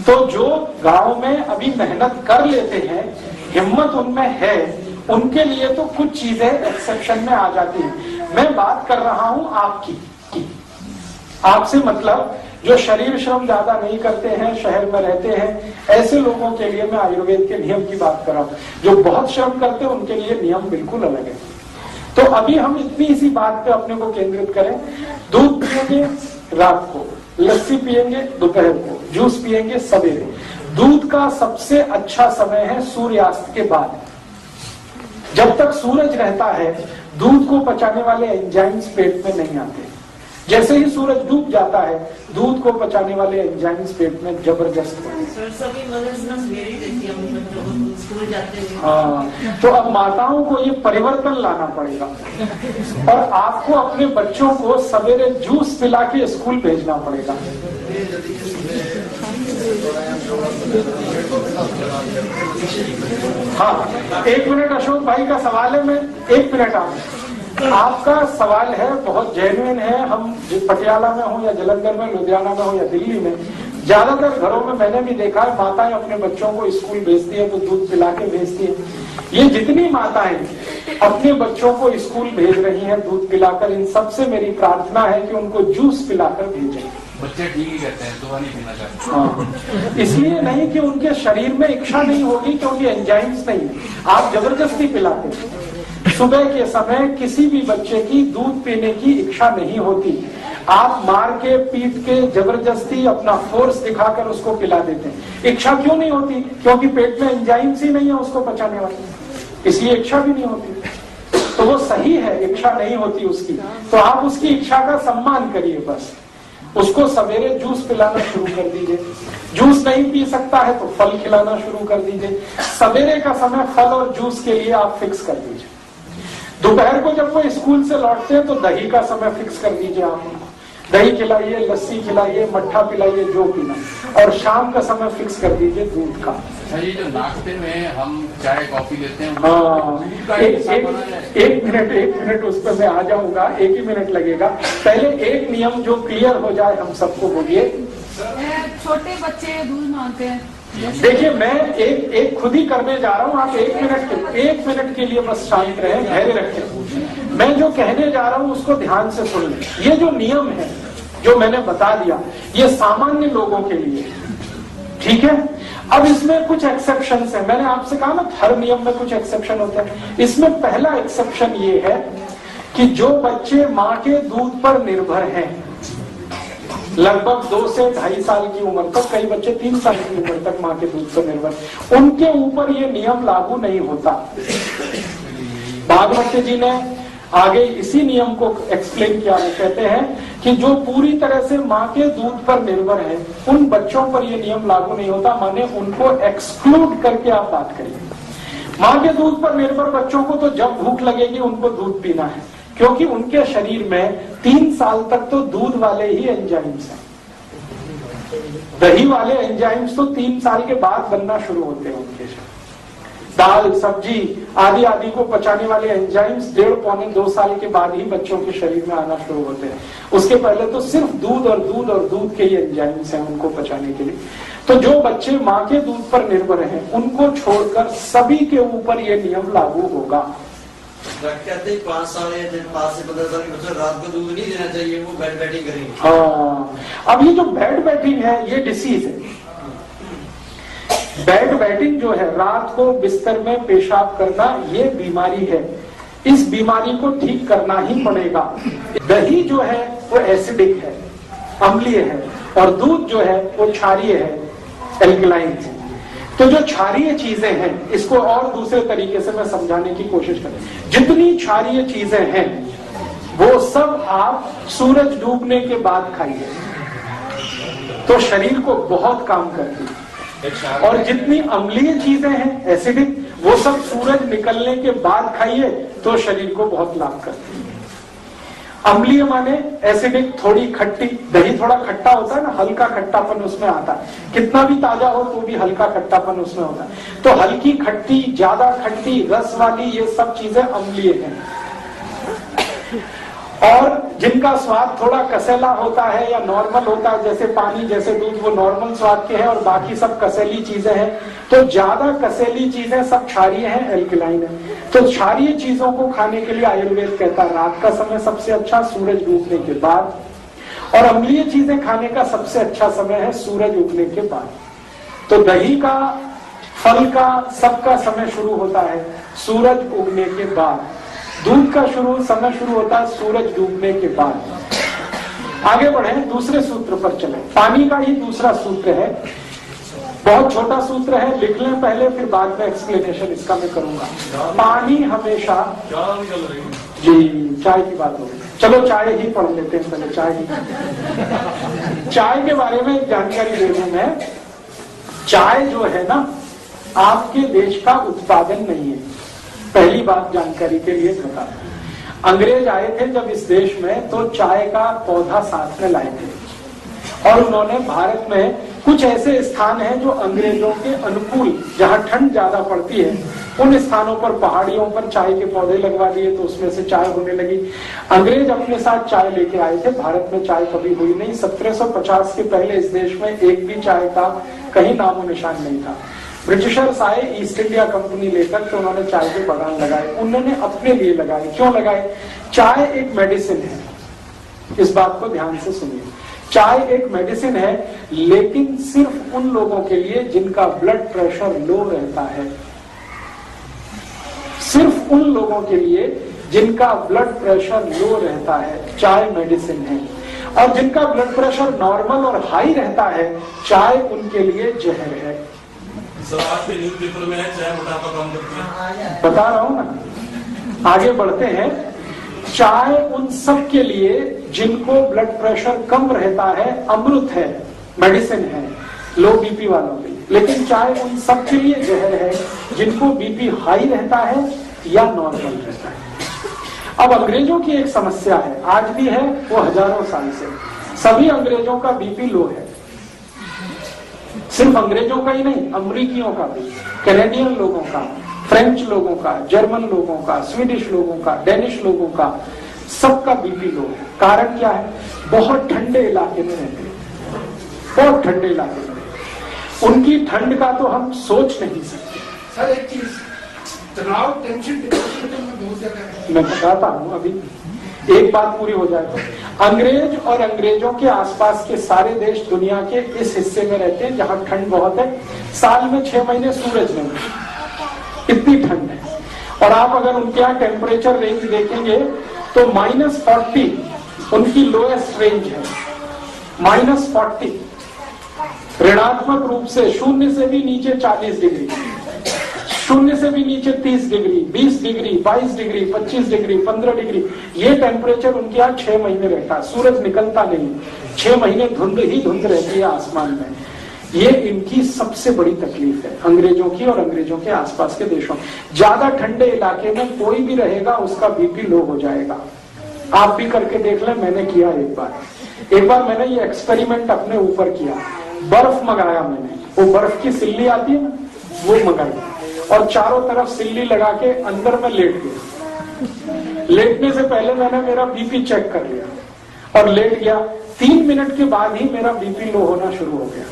तो जो गांव में अभी मेहनत कर लेते हैं, हिम्मत उनमें है, उनके लिए तो कुछ चीजें एक्सेप्शन में आ जाती है। मैं बात कर रहा हूं आपकी, आपसे मतलब जो शरीर श्रम ज्यादा नहीं करते हैं, शहर में रहते हैं, ऐसे लोगों के लिए मैं आयुर्वेद के नियम की बात कर रहा हूं। जो बहुत श्रम करते हैं उनके लिए नियम बिल्कुल अलग है। तो अभी हम इतनी सी बात पे अपने को केंद्रित करें। दूध पिएंगे रात को, लस्सी पिएंगे दोपहर को, जूस पिएंगे सवेरे। दूध का सबसे अच्छा समय है सूर्यास्त के बाद। जब तक सूरज रहता है दूध को पचाने वाले एंजाइम्स पेट में नहीं आते। जैसे ही सूरज डूब जाता है दूध को पचाने वाले एंजाइम्स पेट में जबरदस्त होते हैं। हाँ, तो अब माताओं को ये परिवर्तन लाना पड़ेगा और आपको अपने बच्चों को सवेरे जूस पिला के स्कूल भेजना पड़ेगा। हाँ, 1 मिनट अशोक भाई का सवाल है, मैं 1 मिनट आपका सवाल है, बहुत जेन्युइन है। हम पटियाला में हो या जलंधर में, लुधियाना में हो या दिल्ली में, ज्यादातर घरों में मैंने भी देखा है माताएं अपने बच्चों को स्कूल भेजती है तो दूध पिला के भेजती है। ये जितनी माताएं अपने बच्चों को स्कूल भेज रही हैं दूध पिलाकर, इन सबसे मेरी प्रार्थना है कि उनको जूस पिलाकर भेजें।
बच्चे ठीक ही कहते हैं, सुबह नहीं पीना चाहते।
हाँ, इसलिए नहीं कि उनके शरीर में इच्छा नहीं होगी, क्योंकि एंजाइम्स नहीं है, आप जबरदस्ती पिलाते हैं। सुबह के समय किसी भी बच्चे की दूध पीने की इच्छा नहीं होती, आप मार के पीट के जबरदस्ती अपना फोर्स दिखाकर उसको पिला देते हैं। इच्छा क्यों नहीं होती? क्योंकि पेट में एंजाइम्स ही नहीं है उसको पचाने वाले, इसलिए इच्छा भी नहीं होती। तो वो सही है, इच्छा नहीं होती उसकी, तो आप उसकी इच्छा का सम्मान करिए। बस उसको सवेरे जूस पिलाना शुरू कर दीजिए। जूस नहीं पी सकता है तो फल खिलाना शुरू कर दीजिए। सवेरे का समय फल और जूस के लिए आप फिक्स कर दीजिए। दोपहर को जब वो स्कूल से लौटते हैं तो दही का समय फिक्स कर दीजिए। आप उनको दही खिलाइए, लस्सी खिलाइए, मट्ठा पिलाइए, जो पीना। और शाम का समय फिक्स कर दीजिए दूध का।
ये जो नाश्ते में हम चाय कॉफी लेते हैं,
हाँ, एक मिनट उस पर मैं आ जाऊंगा, 1 ही मिनट लगेगा। पहले एक नियम जो क्लियर हो जाए हम सबको बोलिए।
छोटे बच्चे दूध मांगते हैं।
देखिए, मैं एक खुद ही करने जा रहा हूँ। आप 1 मिनट के लिए बस शांत रहें, धैर्य रखें। मैं जो कहने जा रहा हूँ उसको ध्यान से सुन लें। ये जो नियम है जो मैंने बता दिया, ये सामान्य लोगों के लिए, ठीक है। अब इसमें कुछ एक्सेप्शंस है। मैंने आपसे कहा ना हर नियम में कुछ एक्सेप्शन होता है। इसमें पहला एक्सेप्शन ये है कि जो बच्चे माँ के दूध पर निर्भर हैं, लगभग 2 से 2.5 साल की उम्र तक, कई बच्चे 3 साल की उम्र तक माँ के दूध पर निर्भर, उनके ऊपर ये नियम लागू नहीं होता। भागवत जी ने आगे इसी नियम को एक्सप्लेन किया। वो कहते हैं कि जो पूरी तरह से माँ के दूध पर निर्भर है, उन बच्चों पर ये नियम लागू नहीं होता। माने उनको एक्सक्लूड करके आप बात करिए। माँ के दूध पर निर्भर बच्चों को तो जब भूख लगेगी उनको दूध पीना है, क्योंकि उनके शरीर में 3 साल तक तो दूध वाले ही एंजाइम्स हैं। दही वाले एंजाइम्स तो 3 साल के बाद बनना शुरू होते हैं उनके शरीर। दाल, सब्जी आदि आदि को पचाने वाले एंजाइम्स 1.5-2 साल के बाद ही बच्चों के शरीर में आना शुरू होते हैं। उसके पहले तो सिर्फ दूध और दूध के ही एंजाइम्स हैं उनको पचाने के लिए। तो जो बच्चे माँ के दूध पर निर्भर हैं, उनको छोड़कर सभी के ऊपर ये नियम लागू होगा।
कहते हैं 5 साल या 5 से 15 साल के बच्चे रात को दूध नहीं देना चाहिए, वो बेड बैटिंग करेंगे।
हाँ, अब ये जो बेड बैटिंग है ये डिसीज है। बेड बैटिंग जो है, रात को बिस्तर में पेशाब करना, ये बीमारी है। इस बीमारी को ठीक करना ही पड़ेगा। दही जो है वो एसिडिक है, अम्लीय है, और दूध जो है वो क्षारीय है, एल्कलाइन है। तो जो क्षारीय चीजें हैं, इसको और दूसरे तरीके से मैं समझाने की कोशिश करें। जितनी क्षारीय चीजें हैं वो सब आप सूरज डूबने के बाद खाइए, तो शरीर को बहुत काम करती है। और जितनी अम्लीय चीजें हैं एसिडिक, वो सब सूरज निकलने के बाद खाइए तो शरीर को बहुत लाभ करती है। अम्लीय माने एसिडिक, थोड़ी खट्टी, दही थोड़ा खट्टा होता है ना, हल्का खट्टापन उसमें आता है, कितना भी ताजा हो तो भी हल्का खट्टापन उसमें होता है। तो हल्की खट्टी, ज्यादा खट्टी, रस वाली, ये सब चीजें अम्लीय हैं। और जिनका स्वाद थोड़ा कसैला होता है या नॉर्मल होता है, जैसे पानी, जैसे दूध, वो नॉर्मल स्वाद के हैं और बाकी सब कसैली चीजें हैं। तो ज्यादा कसैली चीजें सब क्षारीय हैं, एल्कलाइन है। तो क्षारीय चीजों को खाने के लिए आयुर्वेद कहता है रात का समय सबसे अच्छा, सूरज डूबने के बाद। और अम्लीय चीजें खाने का सबसे अच्छा समय है सूरज उगने के बाद। तो दही का, फल का, सबका समय शुरू होता है सूरज उगने के बाद। दूध का समय शुरू होता है सूरज डूबने के बाद। आगे बढ़े, दूसरे सूत्र पर चले। पानी का ही दूसरा सूत्र है, बहुत छोटा सूत्र है, लिख लें पहले, फिर बाद में एक्सप्लेनेशन इसका मैं करूंगा। पानी हमेशा, जी चाय की बात हो गई, चलो चाय ही पढ़ लेते हैं पहले, चाय ही। चाय के बारे में जानकारी दे दूं मैं। चाय जो है ना, आपके देश का उत्पादन नहीं है, पहली बात जानकारी के लिए बता। अंग्रेज आए थे जब इस देश में, तो चाय का पौधा साथ में लाए थे और उन्होंने भारत में कुछ ऐसे स्थान हैं जो अंग्रेजों के अनुकूल, जहां ठंड ज्यादा पड़ती है, उन स्थानों पर, पहाड़ियों पर चाय के पौधे लगवा दिए, तो उसमें से चाय होने लगी। अंग्रेज अपने साथ चाय लेके आए थे, भारत में चाय कभी हुई नहीं। 1750 के पहले इस देश में एक भी चाय का कहीं नामो निशान नहीं था। ब्रिटिशर्स आए ईस्ट इंडिया कंपनी लेकर, तो उन्होंने चाय के बागान लगाए, उन्होंने अपने लिए लगाए। क्यों लगाए? चाय एक मेडिसिन है, इस बात को ध्यान से सुनिए। चाय एक मेडिसिन है, लेकिन सिर्फ उन लोगों के लिए जिनका ब्लड प्रेशर लो रहता है, सिर्फ उन लोगों के लिए जिनका ब्लड प्रेशर लो रहता है चाय मेडिसिन है। और जिनका ब्लड प्रेशर नॉर्मल और हाई रहता है, चाय उनके लिए जहर है।
सर आज के न्यूज़ पेपर में है चाय मोटापा कम करती है,
बता रहा हूं ना। आगे बढ़ते हैं। चाय उन सब के लिए जिनको ब्लड प्रेशर कम रहता है अमृत है, मेडिसिन है, लो बीपी वालों के लिए। लेकिन चाय उन सब के लिए जहर है जिनको बीपी हाई रहता है या नॉर्मल रहता है। अब अंग्रेजों की एक समस्या है, आज भी है, वो हजारों साल से। सभी अंग्रेजों का बीपी लो है, सिर्फ अंग्रेजों का ही नहीं, अमरीकियों का भी, कैनेडियन लोगों का, फ्रेंच लोगों का, जर्मन लोगों का, स्वीडिश लोगों का, डेनिश लोगों का, सबका बीपी लो है। कारण क्या है? बहुत ठंडे इलाके में रहते हैं, बहुत ठंडे इलाके में। उनकी ठंड का तो हम सोच नहीं सकते।
सर एक चीज, तनाव, टेंशन, डिप्रेशन में बहुत ज्यादा है।
मैं बताता हूं, अभी एक बात पूरी हो जाए तो। अंग्रेज और अंग्रेजों के आसपास के सारे देश दुनिया के इस हिस्से में रहते हैं जहां ठंड बहुत है। साल में 6 महीने सूरज नहीं, इतनी ठंड है। और आप अगर उनके यहाँ टेम्परेचर रेंज देखेंगे तो -40 उनकी लोएस्ट रेंज है, -40। ऋणात्मक रूप से शून्य से भी नीचे 40 डिग्री, शून्य से भी नीचे 30 degree, 20 degree, 22 degree, 25 degree, 15 degree, ये टेम्परेचर उनके यहाँ 6 महीने रहता है। सूरज निकलता नहीं, 6 महीने धुंध ही धुंध रहती है आसमान में। ये इनकी सबसे बड़ी तकलीफ है, अंग्रेजों की और अंग्रेजों के आसपास के देशों। ज्यादा ठंडे इलाके में कोई भी रहेगा उसका बीपी लो हो जाएगा। आप भी करके देख लें, मैंने किया एक बार मैंने ये एक्सपेरिमेंट अपने ऊपर किया। बर्फ मंगाया मैंने, वो बर्फ की सिल्ली आती है ना, वो मंगाई और चारों तरफ सिल्ली लगा के अंदर में लेट गया। लेटने से पहले मैंने मेरा बीपी चेक कर लिया और लेट गया। 3 मिनट के बाद ही मेरा बीपी लो होना शुरू हो गया।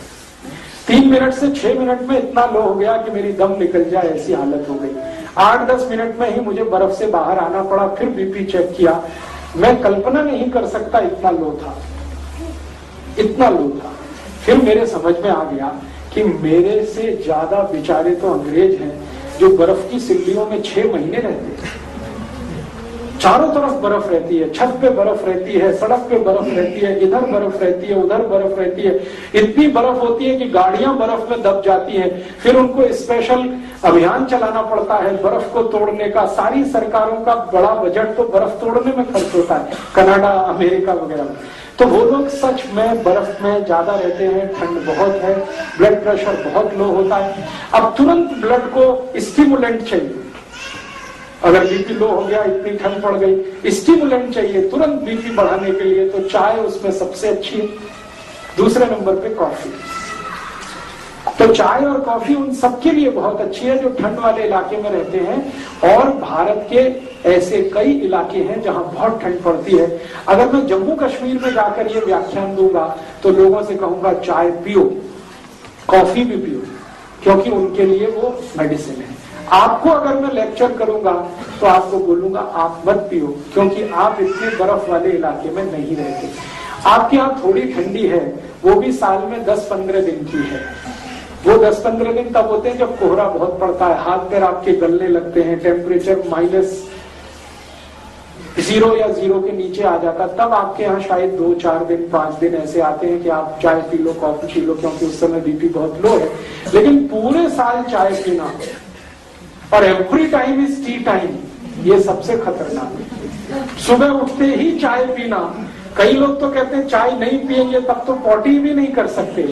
3 मिनट से 6 मिनट में इतना लो हो गया कि मेरी दम निकल जाए ऐसी हालत हो गई। 8-10 मिनट में ही मुझे बर्फ से बाहर आना पड़ा। फिर बीपी चेक किया, मैं कल्पना नहीं कर सकता इतना लो था, इतना लो था। फिर मेरे समझ में आ गया कि मेरे से ज्यादा बेचारे तो अंग्रेज हैं जो बर्फ की सिल्लियों में 6 महीने रहते हैं। चारों तरफ बर्फ रहती है, छत पे बर्फ रहती है, सड़क पे बर्फ रहती है, इधर बर्फ रहती है, उधर बर्फ रहती है। इतनी बर्फ होती है कि गाड़ियां बर्फ में दब जाती हैं। फिर उनको स्पेशल अभियान चलाना पड़ता है बर्फ को तोड़ने का। सारी सरकारों का बड़ा बजट तो बर्फ तोड़ने में खर्च होता है, कनाडा, अमेरिका वगैरह में। तो वो लोग सच में बर्फ में ज्यादा रहते हैं, ठंड बहुत है, ब्लड प्रेशर बहुत लो होता है। अब तुरंत ब्लड को स्टिमुलेंट चाहिए, अगर बीपी लो हो गया, इतनी ठंड पड़ गई, स्टिमुलेंट चाहिए तुरंत बीपी बढ़ाने के लिए, तो चाय उसमें सबसे अच्छी है। दूसरे नंबर पे कॉफी। तो चाय और कॉफी उन सबके लिए बहुत अच्छी है जो ठंड वाले इलाके में रहते हैं। और भारत के ऐसे कई इलाके हैं जहां बहुत ठंड पड़ती है। अगर मैं जम्मू कश्मीर में जाकर ये व्याख्यान दूंगा तो लोगों से कहूंगा चाय पियो, कॉफी भी पियो, क्योंकि उनके लिए वो मेडिसिन है। आपको अगर मैं लेक्चर करूंगा तो आपको बोलूंगा आप मत पियो, क्योंकि आप इतने बर्फ वाले इलाके में नहीं रहते। आपके यहाँ थोड़ी ठंडी है, वो भी साल में 10-15 दिन की है। वो 10-15 दिन तब होते हैं जब कोहरा बहुत पड़ता है, हाथ पैर आपके गलने लगते हैं, टेम्परेचर -0 या 0 के नीचे आ जाता, तब आपके यहाँ शायद 2-4 दिन 5 दिन ऐसे आते हैं कि आप चाय P low, coffee P low, क्योंकि उस समय बीपी बहुत लो है। लेकिन पूरे साल चाय पीना और every time is T time, ये सबसे खतरनाक है। सुबह उठते ही चाय पीना, कई लोग तो कहते हैं चाय नहीं पिएंगे तब तो पॉटी भी नहीं कर सकते,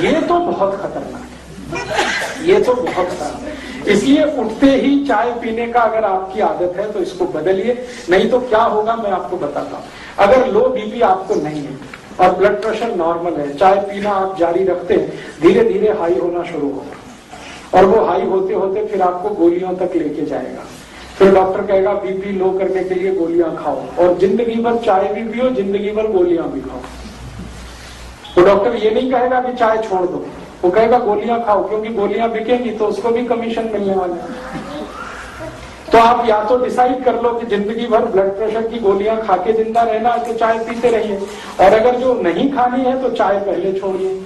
ये तो बहुत खतरनाक है, ये तो बहुत खतरनाक है। इसलिए उठते ही चाय पीने का अगर आपकी आदत है तो इसको बदलिए, नहीं तो क्या होगा मैं आपको बताता हूँ। अगर लो बीपी आपको नहीं है और ब्लड प्रेशर नॉर्मल है, चाय पीना आप जारी रखते हैं, धीरे धीरे हाई होना शुरू होगा और वो हाई होते होते फिर आपको गोलियों तक लेके जाएगा। फिर डॉक्टर कहेगा बीपी लो करने के लिए गोलियां खाओ, और जिंदगी भर चाय भी पियो, जिंदगी भर गोलियां भी खाओ। तो डॉक्टर ये नहीं कहेगा कि चाय छोड़ दो, वो कहेगा गोलियां खाओ, क्योंकि गोलियां बिकेंगी तो उसको भी कमीशन मिलने वाला है। तो आप या तो डिसाइड कर लो कि जिंदगी भर ब्लड प्रेशर की गोलियां खा के जिंदा रहना है तो चाय पीते रहिए, और अगर जो नहीं खानी है तो चाय पहले छोड़िए।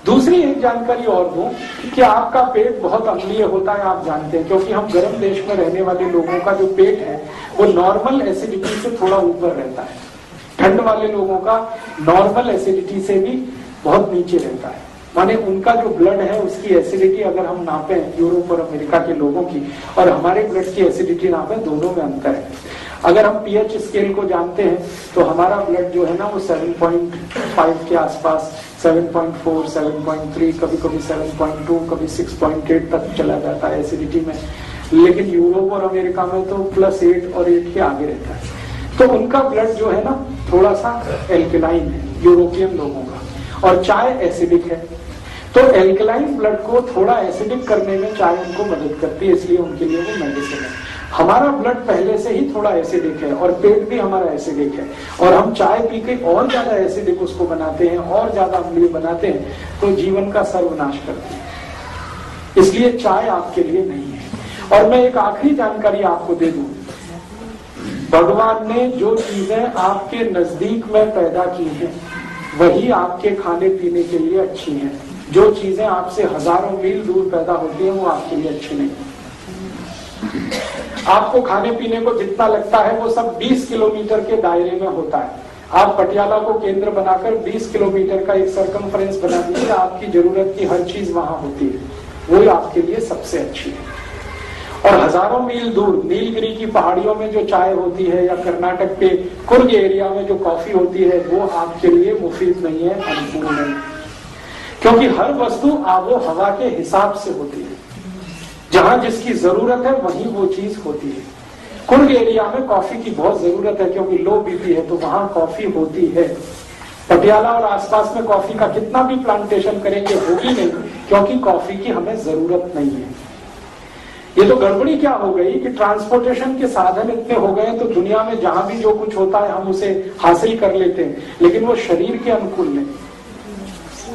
दूसरी एक जानकारी और दूं कि आपका पेट बहुत अम्लीय होता है, आप जानते हैं, क्योंकि हम गर्म देश में रहने वाले लोगों का जो पेट है वो नॉर्मल एसिडिटी से थोड़ा ऊपर रहता है। ठंड वाले लोगों का नॉर्मल एसिडिटी से भी बहुत नीचे रहता है, माने उनका जो ब्लड है उसकी एसिडिटी अगर हम नापें यूरोप और अमेरिका के लोगों की और हमारे ब्लड की एसिडिटी नापें, दोनों में अंतर है। अगर हम पीएच स्केल को जानते हैं तो हमारा ब्लड जो है ना वो 7.5 के आसपास, 7.4, 7.3, कभी कभी 7.2, कभी 6.8 तक चला जाता है एसिडिटी में। लेकिन यूरोप और अमेरिका में तो +8 और 8 के आगे रहता है। तो उनका ब्लड जो है ना थोड़ा सा एल्कलाइन है यूरोपियन लोगों का, और चाय एसिडिक है। तो एल्कलाइन ब्लड को थोड़ा एसिडिक करने में चाय उनको मदद करती है, इसलिए उनके लिए वो मेडिसिन है। हमारा ब्लड पहले से ही थोड़ा एसिडिक है और पेट भी हमारा एसिडिक है, और हम चाय पी के और ज्यादा एसिडिक उसको बनाते हैं, और ज्यादा अम्लीय बनाते हैं, तो जीवन का सर्वनाश करते हैं। इसलिए चाय आपके लिए नहीं है। और मैं एक आखिरी जानकारी आपको दे दूं, भगवान ने जो चीजें आपके नजदीक में पैदा की हैं वही आपके खाने पीने के लिए अच्छी हैं। जो चीजें आपसे हजारों मील दूर पैदा होती हैं वो आपके लिए अच्छी नहीं। आपको खाने पीने को जितना लगता है वो सब 20 किलोमीटर के दायरे में होता है। आप पटियाला को केंद्र बनाकर 20 किलोमीटर का एक सर्कमफ्रेंस बना दीजिए, आपकी जरूरत की हर चीज वहां होती है, वो आपके लिए सबसे अच्छी है। और हजारों मील दूर नीलगिरी की पहाड़ियों में जो चाय होती है या कर्नाटक के कुर्ग एरिया में जो कॉफी होती है वो आपके लिए मुफीद नहीं है, अनुकूल नहीं, क्योंकि हर वस्तु आबो हवा के हिसाब से होती है। जहां जिसकी जरूरत है वहीं वो चीज होती है। कुर्ग एरिया में कॉफी की बहुत जरूरत है क्योंकि लो बीपी है, तो वहां कॉफी होती है। पटियाला और आसपास में कॉफी का कितना भी प्लांटेशन करेंगे होगी नहीं, क्योंकि कॉफी की हमें जरूरत नहीं है। ये तो गड़बड़ी क्या हो गई कि ट्रांसपोर्टेशन के साधन इतने हो गए तो दुनिया में जहां भी जो कुछ होता है हम उसे हासिल कर लेते हैं, लेकिन वो शरीर के अनुकूल नहीं।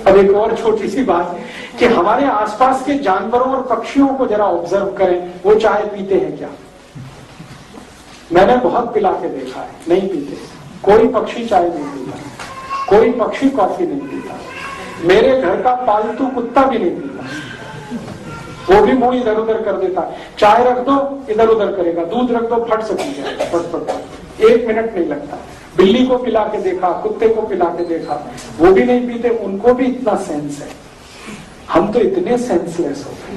अब एक और छोटी सी बात कि हमारे आसपास के जानवरों और पक्षियों को जरा ऑब्जर्व करें, वो चाय पीते हैं क्या? मैंने बहुत पिला के देखा है, नहीं पीते। कोई पक्षी चाय नहीं पीता, कोई पक्षी कॉफी नहीं पीता, मेरे घर का पालतू कुत्ता भी नहीं पीता, वो भी मुंह इधर उधर कर देता है। चाय रख दो इधर उधर करेगा, दूध रख दो फट से पी जाएगा, फट 1 मिनट नहीं लगता। बिल्ली को पिला के देखा, कुत्ते को पिला के देखा, वो भी नहीं पीते, उनको भी इतना सेंस है। हम तो इतने सेंसलेस हो गए,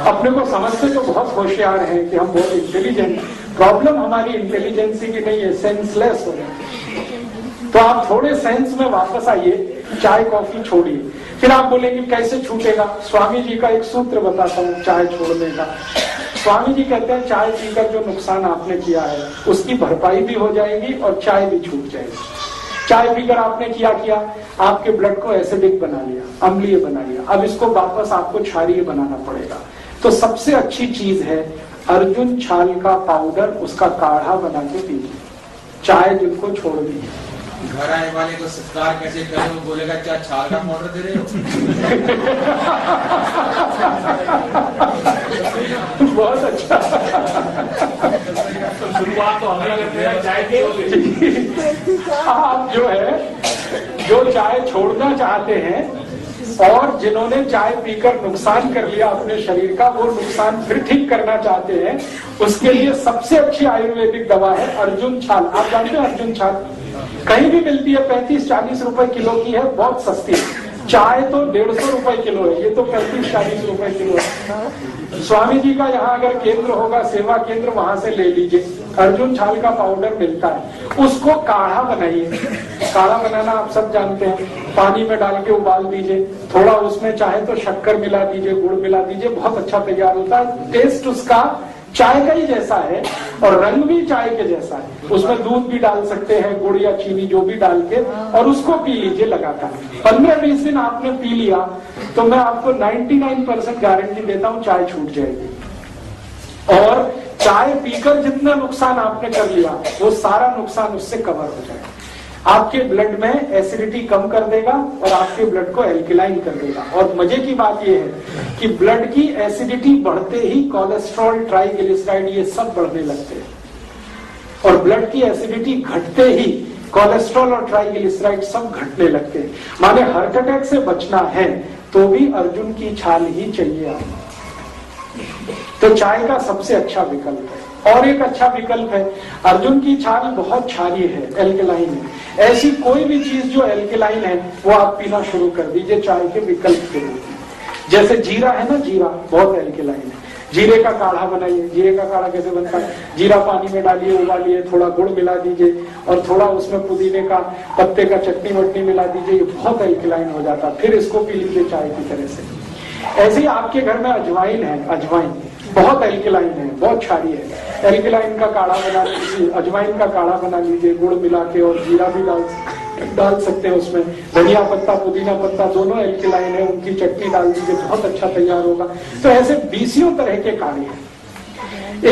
अपने को समझते तो बहुत होशियार हैं कि हम बहुत इंटेलिजेंट, प्रॉब्लम हमारी इंटेलिजेंसी की नहीं है, सेंसलेस हो गए। तो आप थोड़े सेंस में वापस आइए, चाय कॉफी छोड़िए। फिर आप बोलेंगे कैसे छूटेगा? स्वामी जी का एक सूत्र बताता हूँ चाय छोड़ने का। स्वामी जी कहते हैं चाय पीकर जो नुकसान आपने किया है उसकी भरपाई भी हो जाएगी और चाय भी छूट जाएगी। चाय पीकर आपने किया आपके ब्लड को एसिडिक बना लिया, अम्लीय बना लिया, अब इसको वापस आपको क्षारीय बनाना पड़ेगा। तो सबसे अच्छी चीज है अर्जुन छाल का पाउडर, उसका काढ़ा बना के पीजिए, चाय जिनको छोड़ दी है।
घर आने वाले को सत्कार कैसे करें? वो बोलेगा क्या छाल का पाउडर दे रहे हो?
बहुत अच्छा।
शुरुआत तो हमें करते हैं चाय की।
आप जो चाय छोड़ना चाहते हैं और जिन्होंने चाय पीकर नुकसान कर लिया अपने शरीर का, वो नुकसान फिर ठीक करना चाहते हैं, उसके लिए सबसे अच्छी आयुर्वेदिक दवा है अर्जुन छाल। आप जानते हैं अर्जुन छाल कहीं भी मिलती है, 35-40 रुपए किलो की है, बहुत सस्ती है। चाय तो 150 रुपए किलो है, ये तो 35-40 रुपए किलो है। स्वामी जी का यहाँ अगर केंद्र होगा, सेवा केंद्र, वहां से ले लीजिए। अर्जुन छाल का पाउडर मिलता है, उसको काढ़ा बनाइए। काढ़ा बनाना आप सब जानते हैं, पानी में डाल के उबाल दीजिए, थोड़ा उसमें चाहे तो शक्कर मिला दीजिए, गुड़ मिला दीजिए, बहुत अच्छा तैयार होता है। टेस्ट उसका चाय का ही जैसा है और रंग भी चाय के जैसा है। उसमें दूध भी डाल सकते हैं, गुड़ या चीनी जो भी डाल के, और उसको पी लीजिए लगातार। 15-20 दिन आपने पी लिया तो मैं आपको 99% गारंटी देता हूँ चाय छूट जाएगी। और चाय पीकर जितना नुकसान आपने कर लिया वो सारा नुकसान उससे कवर हो जाएगा। आपके ब्लड में एसिडिटी कम कर देगा और आपके ब्लड को एल्कलाइन कर देगा। और मजे की बात यह है कि ब्लड की एसिडिटी बढ़ते ही कोलेस्ट्रॉल, ट्राइग्लिसराइड ये सब बढ़ने लगते हैं, और ब्लड की एसिडिटी घटते ही कोलेस्ट्रॉल और ट्राइग्लिसराइड सब घटने लगते हैं। माने हार्ट अटैक से बचना है तो भी अर्जुन की छाल ही चाहिए आपको। तो चाय का सबसे अच्छा विकल्प है। और एक अच्छा विकल्प है, अर्जुन की छाल बहुत क्षारीय है, एल्कलाइन है। ऐसी कोई भी चीज जो एल्कलाइन है वो आप पीना शुरू कर दीजिए चाय के विकल्प के रूप में। जैसे जीरा है ना, जीरा बहुत एल्कलाइन है, जीरे का काढ़ा बनाइए। जीरे का काढ़ा कैसे बनता है? जीरा पानी में डालिए, उबालिए, थोड़ा गुड़ मिला दीजिए और थोड़ा उसमें पुदीने का पत्ते का चटनी वटनी मिला दीजिए, ये बहुत एल्कलाइन हो जाता है। फिर इसको पी लीजिए चाय की तरह से। ऐसे ही आपके घर में अजवाइन है, अजवाइन बहुत एल्कलाइन है, बहुत क्षारीय है। एल्कलाइन का काढ़ा बना लीजिए, अजवाइन का काढ़ा बना लीजिए गुड़ मिला के, और जीरा भी डाल सकते हैं उसमें। धनिया पत्ता, पुदीना पत्ता दोनों एल्कलाइन है, उनकी चटनी डाल दीजिए, बहुत अच्छा तैयार होगा। तो ऐसे 20 तरह के काढ़े हैं।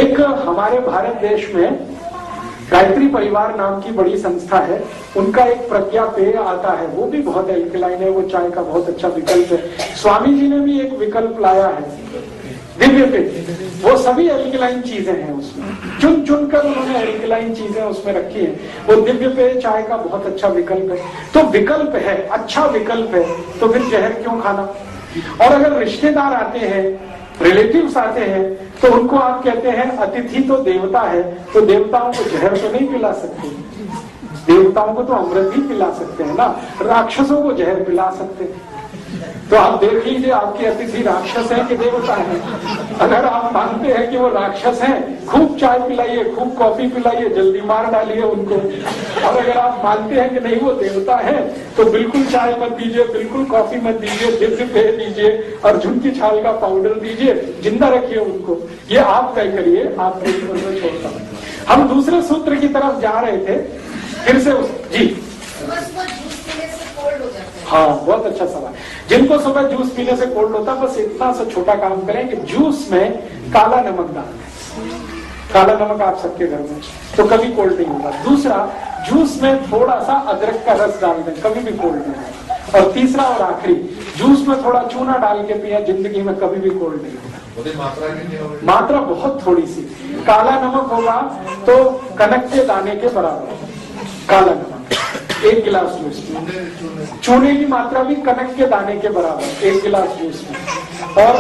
एक हमारे भारत देश में गायत्री परिवार नाम की बड़ी संस्था है, उनका एक प्रज्ञा पेय आता है, वो भी बहुत एल्कलाइन है, वो चाय का बहुत अच्छा विकल्प है। स्वामी जी ने भी एक विकल्प लाया है, दिव्य पेय, वो सभी एल्कलाइन चीजें हैं उसमें, चुन चुन कर उन्होंने एल्कलाइन चीजें उसमें रखी हैं। वो दिव्य पेय चाय का बहुत अच्छा विकल्प है। तो विकल्प है, अच्छा विकल्प है, तो फिर जहर क्यों खाना? और अगर रिश्तेदार आते हैं, रिलेटिव्स आते हैं, तो उनको आप कहते हैं अतिथि तो देवता है, तो देवताओं को जहर तो नहीं पिला सकते, देवताओं को तो अमृत ही पिला सकते हैं ना, राक्षसों को जहर पिला सकते हैं। तो आप देख लीजिए आपके अतिथि राक्षस है कि देवता है। अगर आप मानते हैं कि वो राक्षस हैं, खूब चाय पिलाइए, खूब कॉफी पिलाइए, जल्दी मार डालिए उनको। और अगर आप मानते हैं कि नहीं वो देवता है, तो बिल्कुल चाय मत दीजिए, बिल्कुल कॉफी मत दीजिए, दिव्य पेय दीजिए, अर्जुन की छाल का पाउडर दीजिए, जिंदा रखिए उनको। ये आप तय करिए, आप मैं छोड़ता हूँ। हम दूसरे सूत्र की तरफ जा रहे थे, फिर से जी हाँ, बहुत अच्छा सवाल। जिनको सुबह जूस पीने से कोल्ड होता है, बस इतना सा छोटा काम करें कि जूस में काला नमक डाल दें। काला नमक आप सबके घर में, तो कभी कोल्ड नहीं होगा। दूसरा, जूस में थोड़ा सा अदरक का रस डाल दें, कभी भी कोल्ड नहीं होगा। और तीसरा और आखिरी, जूस में थोड़ा चूना डाल के पिया, जिंदगी में कभी भी कोल्ड नहीं होगा। मात्रा बहुत थोड़ी सी। काला नमक होगा तो कनक के दाने के बराबर काला नमक, 1 गिलास जूस में। चूने की मात्रा भी कनक के दाने के बराबर 1 गिलास जूस में। और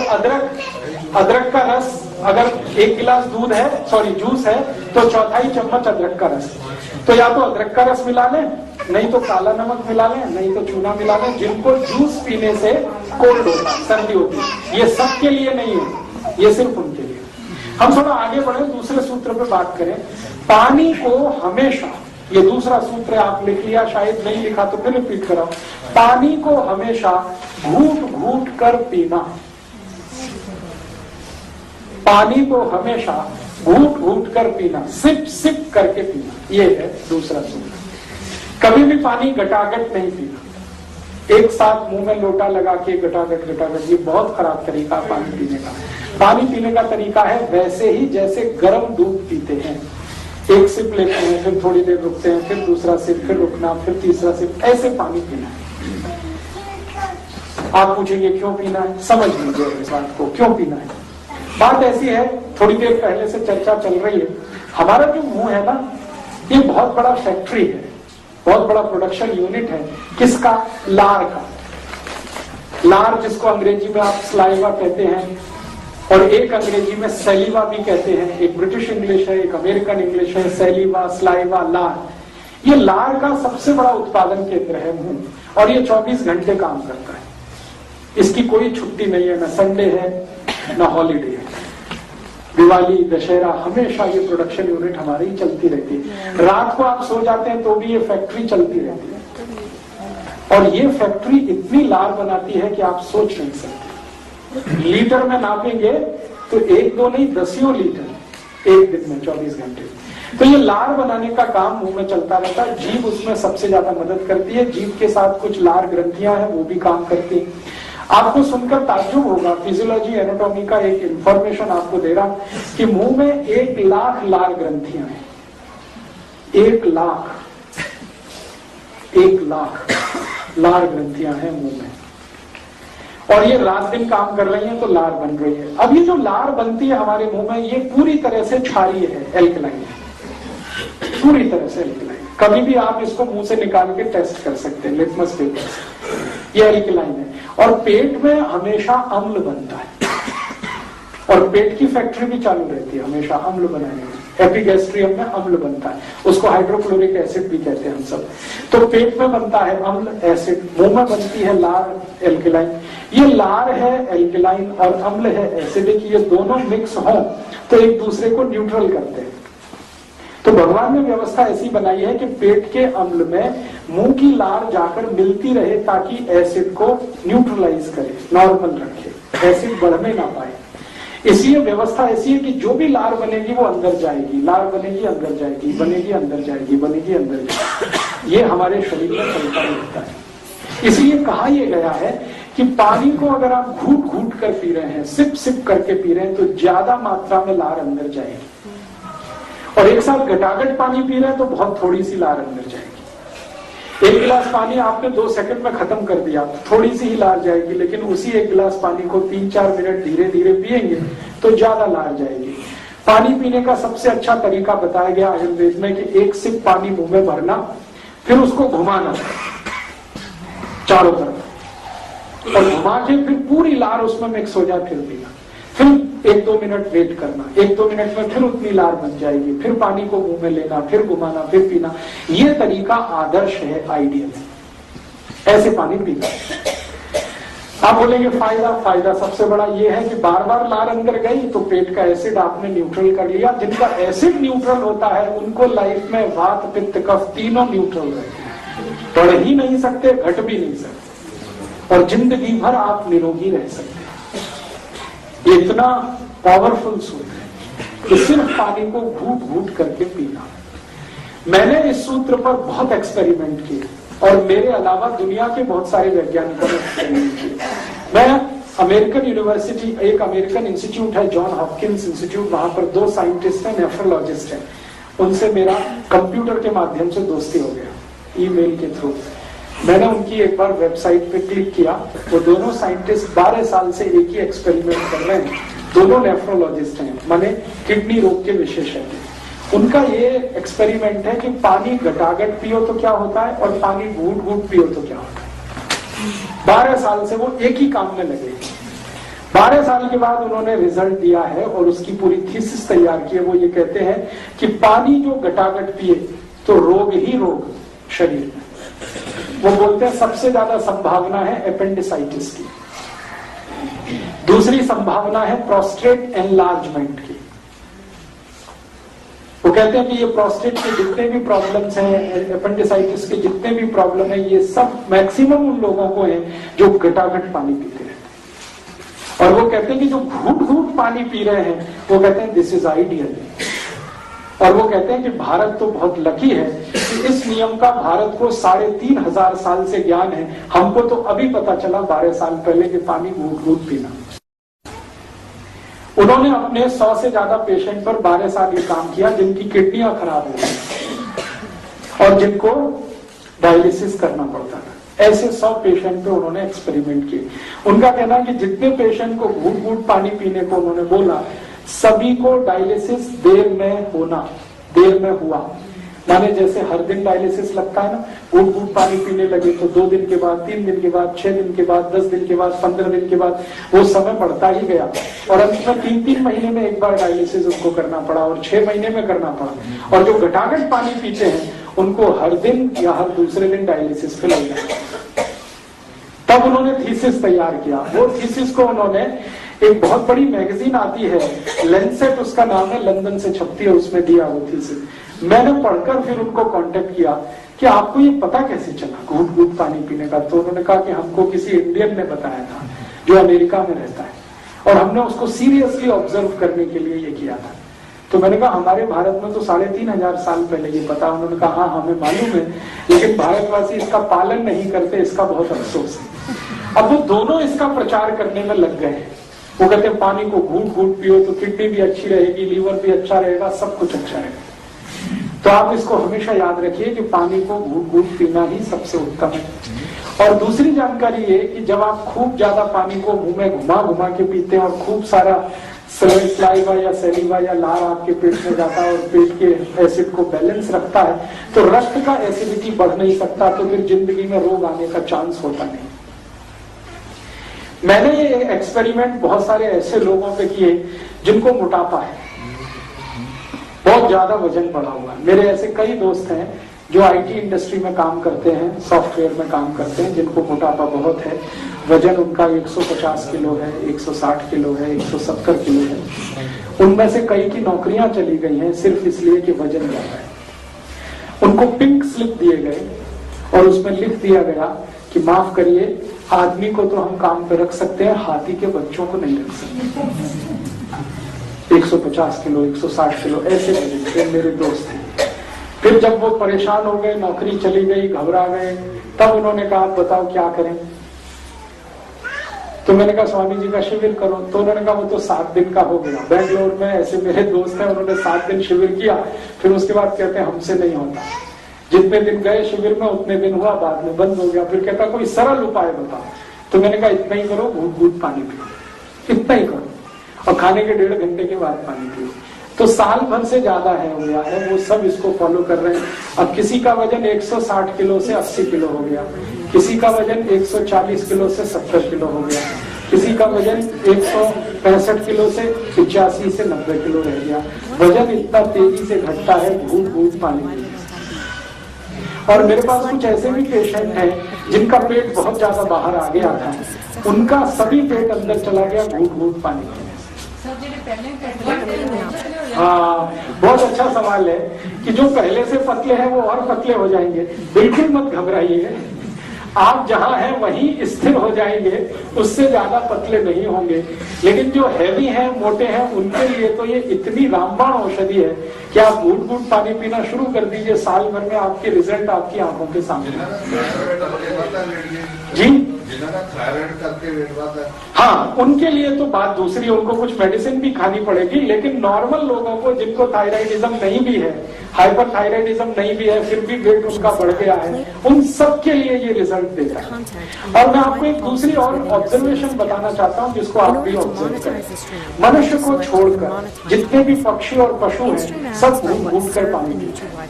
अदरक का रस, अगर 1 गिलास दूध है, सॉरी जूस है, तो 1/4 चम्मच अदरक का रस। तो या तो अदरक का रस मिला लें, नहीं तो काला नमक मिला लें, नहीं तो चूना मिला लें। जिनको जूस पीने से कोल्ड होता है, सर्दी होती है, ये सबके लिए नहीं है, ये सिर्फ उनके लिए। हम थोड़ा आगे बढ़े, दूसरे सूत्र पे बात करें। पानी को हमेशा, ये दूसरा सूत्र आप लिख लिया, शायद नहीं लिखा तो फिर रिपीट कराओ। पानी को हमेशा घूट घूट कर पीना, पानी को हमेशा घूट घूट कर पीना, सिप सिप करके पीना, ये है दूसरा सूत्र। कभी भी पानी गटागट नहीं पीना, एक साथ मुंह में लोटा लगा के गटागट गटागट, ये बहुत खराब तरीका पानी पीने का। पानी पीने का तरीका है वैसे ही जैसे गर्म दूध पीते हैं, एक सिप लेते हैं, फिर थोड़ी देर रुकते हैं, फिर दूसरा सिप, फिर रुकना, फिर तीसरा सिप, ऐसे पानी पीना है। आप पूछेंगे क्यों पीना है, समझ लीजिए इस बात को, क्यों पीना है। बात ऐसी है, थोड़ी देर पहले से चर्चा चल रही है, हमारा जो मुंह है ना, ये बहुत बड़ा फैक्ट्री है, बहुत बड़ा प्रोडक्शन यूनिट है। किसका? लार का। लार जिसको अंग्रेजी में आप स्लाइवा कहते हैं, और एक अंग्रेजी में सैलिवा भी कहते हैं, एक ब्रिटिश इंग्लिश है, एक अमेरिकन इंग्लिश है, सैलिवा, स्लाइवा, लार। ये लार का सबसे बड़ा उत्पादन केंद्र है मुंह, और ये 24 घंटे काम करता है, इसकी कोई छुट्टी नहीं है, ना संडे है ना हॉलीडे है। दिवाली, दशहरा, हमेशा ये प्रोडक्शन यूनिट हमारी चलती रहती है। रात को आप सो जाते हैं तो भी ये फैक्ट्री चलती रहती है, और ये फैक्ट्री इतनी लार बनाती है कि आप सोच नहीं सकते। लीटर में नापेंगे तो 1-2 नहीं, 10 लीटर एक दिन में 24 घंटे। तो ये लार बनाने का काम मुंह में चलता रहता है। जीभ उसमें सबसे ज्यादा मदद करती है, जीभ के साथ कुछ लार ग्रंथियां हैं वो भी काम करती है। आपको सुनकर ताज्जुब होगा, फिजियोलॉजी एनाटॉमी का एक इंफॉर्मेशन आपको दे रहा कि मुंह में 1 लाख लार ग्रंथियां हैं, 1 लाख लार ग्रंथियां हैं मुंह में, और ये रात दिन काम कर रही है तो लार बन रही है। अब ये जो लार बनती है हमारे मुंह में, ये पूरी तरह से क्षारीय है, एल्कलाइन है, पूरी तरह से एल्कलाइन। कभी भी आप इसको मुंह से निकाल के टेस्ट कर सकते हैं लिटमस पेपर से, ये एल्कलाइन है। और पेट में हमेशा अम्ल बनता है, और पेट की फैक्ट्री भी चालू रहती है हमेशा अम्ल बनाने में। एपिगैस्ट्रियम में अम्ल बनता है, उसको हाइड्रोक्लोरिक एसिड भी कहते हैं हम सब। तो पेट में बनता है अम्ल, एसिड, मुंह में बनती है लार, एल्कलाइन। ये लार है एल्कलाइन और अम्ल है एसिडिक, ये दोनों मिक्स हों तो एक दूसरे को न्यूट्रल करते हैं। तो भगवान ने व्यवस्था ऐसी बनाई है कि पेट के अम्ल में मुंह की लार जाकर मिलती रहे ताकि एसिड को न्यूट्रलाइज करे, नॉर्मल रखे, एसिड बढ़ने ना पाए। इसलिए व्यवस्था ऐसी है कि जो भी लार बनेगी वो अंदर जाएगी, लार बनेगी अंदर जाएगी, बनेगी अंदर जाएगी, बनेगी अंदर जाएगी। ये हमारे शरीर में चलता रहता है। इसलिए कहा यह गया है कि पानी को अगर आप घूट घूट कर पी रहे हैं, सिप सिप करके पी रहे हैं, तो ज्यादा मात्रा में लार अंदर जाएगी। और एक साथ घटाघट पानी पी रहे हैं तो बहुत थोड़ी सी लार अंदर जाएगी। 1 गिलास पानी आपने 2 सेकंड में खत्म कर दिया तो थोड़ी सी ही लार जाएगी, लेकिन उसी 1 गिलास पानी को 3-4 मिनट धीरे धीरे पिएंगे तो ज्यादा लार जाएगी। पानी पीने का सबसे अच्छा तरीका बताया गया आयुर्वेद में कि 1 सिप पानी मुंह में भरना, फिर उसको घुमाना चारों तरफ, और घुमा के फिर पूरी लार उसमें मिक्स हो जाए, फिर पीना। फिर 1-2 मिनट वेट करना, 1-2 मिनट में फिर उतनी लार बन जाएगी, फिर पानी को मुंह में लेना, फिर घुमाना, फिर पीना। ये तरीका आदर्श है, आइडियल है, ऐसे पानी पीना। आप बोलेंगे फायदा सबसे बड़ा ये है कि बार बार लार अंदर गई तो पेट का एसिड आपने न्यूट्रल कर लिया। जिनका एसिड न्यूट्रल होता है उनको लाइफ में वात, पित्त, कफ तीनों न्यूट्रल रहते हैं, बढ़ ही नहीं सकते, घट भी नहीं सकते, और जिंदगी भर आप निरोगी रह सकते हैं। ये इतना पावरफुल सूत्र है कि सिर्फ पानी को घूट घूट करके पीना। मैंने इस सूत्र पर बहुत एक्सपेरिमेंट किए, और मेरे अलावा दुनिया के बहुत सारे वैज्ञानिकों ने एक्सपेरिमेंट किए। मैं अमेरिकन यूनिवर्सिटी, एक अमेरिकन इंस्टीट्यूट है जॉन हॉपकिंस इंस्टीट्यूट, वहां पर 2 साइंटिस्ट हैं, नेफ्रोलॉजिस्ट हैं, उनसे मेरा कंप्यूटर के माध्यम से दोस्ती हो गया, ईमेल के थ्रू। मैंने उनकी एक बार वेबसाइट पे क्लिक किया, वो दोनों साइंटिस्ट 12 साल से एक ही एक्सपेरिमेंट कर रहे हैं, दोनों नेफ्रोलॉजिस्ट हैं, माने किडनी रोग के विशेषज्ञ। उनका ये एक्सपेरिमेंट है कि पानी घटाघट पियो तो क्या होता है और पानी घूट घूट पियो तो क्या होता है। 12 साल से वो एक ही काम में लगे। 12 साल के बाद उन्होंने रिजल्ट दिया है और उसकी पूरी थीसिस तैयार की है। वो ये कहते हैं कि पानी जो घटाघट पिए तो रोग ही रोग शरीर में। वो बोलते हैं सबसे ज्यादा संभावना है एपेंडिसाइटिस की, दूसरी संभावना है प्रोस्टेट एनलार्जमेंट की, वो कहते हैं कि ये प्रोस्टेट के जितने भी प्रॉब्लम्स हैं, अपेंडिसाइटिस के जितने भी प्रॉब्लम है, ये सब मैक्सिमम उन लोगों को है जो घटाघट पानी पीते रहते हैं। और वो कहते हैं कि जो घूट घूट पानी पी रहे हैं, वो कहते हैं दिस इज आइडियल। और वो कहते हैं कि भारत तो बहुत लकी है कि इस नियम का भारत को 3500 साल से ज्ञान है, हमको तो अभी पता चला 12 साल पहले कि पानी घूट घूट पीना। उन्होंने अपने 100 से ज्यादा पेशेंट पर 12 साल ये काम किया जिनकी किडनियां खराब हो गई और जिनको डायलिसिस करना पड़ता था। ऐसे 100 पेशेंट पे उन्होंने एक्सपेरिमेंट किए। उनका कहना है कि जितने पेशेंट को घूट घूट पानी पीने को उन्होंने बोला, सभी को डायलिसिस देर में हुआ। माने जैसे हर दिन डायलिसिस लगता है ना, घूट घूट पानी पीने लगे तो 2 दिन के बाद, 3 दिन के बाद, 6 दिन के बाद, 10 दिन के बाद, 15 दिन के बाद वो समय बढ़ता ही गया और अंत में 3-3 महीने में एक बार डायलिसिस उनको करना पड़ा और 6 महीने में करना पड़ा। और जो घटाघट पानी पीते हैं उनको हर दिन या हर दूसरे दिन डायलिसिस पे लग जाता। तब उन्होंने थीसिस तैयार किया। वो थीसिस को उन्होंने, एक बहुत बड़ी मैगजीन आती है लेंसेट, उसका नाम है, लंदन से छपती है, उसमें दिया वो थीसिस। मैंने पढ़कर फिर उनको कांटेक्ट किया कि आपको ये पता कैसे चला घूट घूट पानी पीने का। तो उन्होंने कहा कि हमको किसी इंडियन ने बताया था जो अमेरिका में रहता है और हमने उसको सीरियसली ऑब्जर्व करने के लिए ये किया था। तो मैंने कहा हमारे भारत में तो 3500 साल पहले ये पता। उन्होंने कहा हाँ हमें मालूम है, लेकिन भारतवासी इसका पालन नहीं करते, इसका बहुत अफसोस है। अब वो दोनों इसका प्रचार करने में लग गए। वो कहते हैं पानी को घूट घूट पियो तो किडनी भी अच्छी रहेगी, लीवर भी अच्छा रहेगा, सब कुछ अच्छा रहेगा। तो आप इसको हमेशा याद रखिए कि पानी को घूट घूट पीना ही सबसे उत्तम है। और दूसरी जानकारी ये कि जब आप खूब ज्यादा पानी को मुंह में घुमा घुमा के पीते हैं और खूब सारा स्लाइवा या सैलिवा या लार आपके पेट में जाता है और पेट के एसिड को बैलेंस रखता है, तो रक्त का एसिडिटी बढ़ नहीं सकता, तो फिर जिंदगी में रोग आने का चांस होता नहीं। मैंने ये एक्सपेरिमेंट बहुत सारे ऐसे लोगों पे किए जिनको मोटापा है, बहुत ज्यादा वजन बढ़ा हुआ है। मेरे ऐसे कई दोस्त हैं जो आईटी इंडस्ट्री में काम करते हैं, सॉफ्टवेयर में काम करते हैं, जिनको मोटापा बहुत है। वजन उनका 150 किलो है, 160 किलो है, 170 किलो है। उनमें से कई की नौकरियां चली गई हैं सिर्फ इसलिए कि वजन ज्यादा है। उनको पिंक स्लिप दिए गए और उसमें लिख दिया गया कि माफ करिए, आदमी को तो हम काम पे रख सकते हैं, हाथी के बच्चों को नहीं रख सकते। 150 किलो, 160 किलो ऐसे वजन मेरे दोस्त हैं। फिर जब वो परेशान हो गए, नौकरी चली गई, घबरा गए, तब उन्होंने कहा आप बताओ क्या करें। तो मैंने कहा स्वामी जी का शिविर करो। तो उन्होंने कहा वो तो 7 दिन का हो गया। बेंगलोर में ऐसे मेरे दोस्त हैं, उन्होंने 7 दिन शिविर किया, फिर उसके बाद कहते हैं हमसे नहीं होता। जितने दिन गए शिविर में उतने दिन हुआ, बाद में बंद हो गया। फिर कहता कोई सरल उपाय बताओ। तो मैंने कहा इतना ही करो, घूट घूट पानी पियो, इतना ही करो और खाने के 1.5 घंटे के बाद पानी पियो। तो साल भर से ज्यादा है हो गया है, वो सब इसको फॉलो कर रहे हैं। अब किसी का वजन 160 किलो से 80 किलो हो गया, किसी का वजन 140 किलो से 70 किलो हो गया, किसी का वजन 165 किलो से 85 से 90 किलो रह गया। वजन इतना तेजी से घटता है घूट घूट पानी पीने से। और मेरे पास कुछ ऐसे भी पेशेंट हैं जिनका पेट बहुत ज्यादा बाहर आ गया था, उनका सभी पेट अंदर चला गया घूट घूट पानी पीने से। हाँ, बहुत अच्छा सवाल है कि जो पहले से पतले हैं वो और पतले हो जाएंगे। बिल्कुल मत घबराइए, आप जहां हैं वहीं स्थिर हो जाएंगे, उससे ज्यादा पतले नहीं होंगे। लेकिन जो हैवी हैं, मोटे हैं, उनके लिए तो ये इतनी रामबाण औषधि है कि आप घूट घूट पानी पीना शुरू कर दीजिए, साल भर में आपके रिजल्ट आपकी आंखों के सामने। जी हाँ, उनके लिए तो बात दूसरी, उनको कुछ मेडिसिन भी खानी पड़ेगी। लेकिन नॉर्मल लोगों को जिनको थायराइडिज्म नहीं भी है, हाइपरथायराइडिज्म नहीं भी है, फिर भी वेट उनका बढ़ गया है, उन सब के लिए ये रिजल्ट देता है। और मैं आपको एक दूसरी और ऑब्जर्वेशन बताना चाहता हूँ जिसको आप भी ऑब्जर्व करें। मनुष्य को छोड़कर जितने भी पक्षी और पशु हैं, सब घूम घूम कर पानी पीते हैं।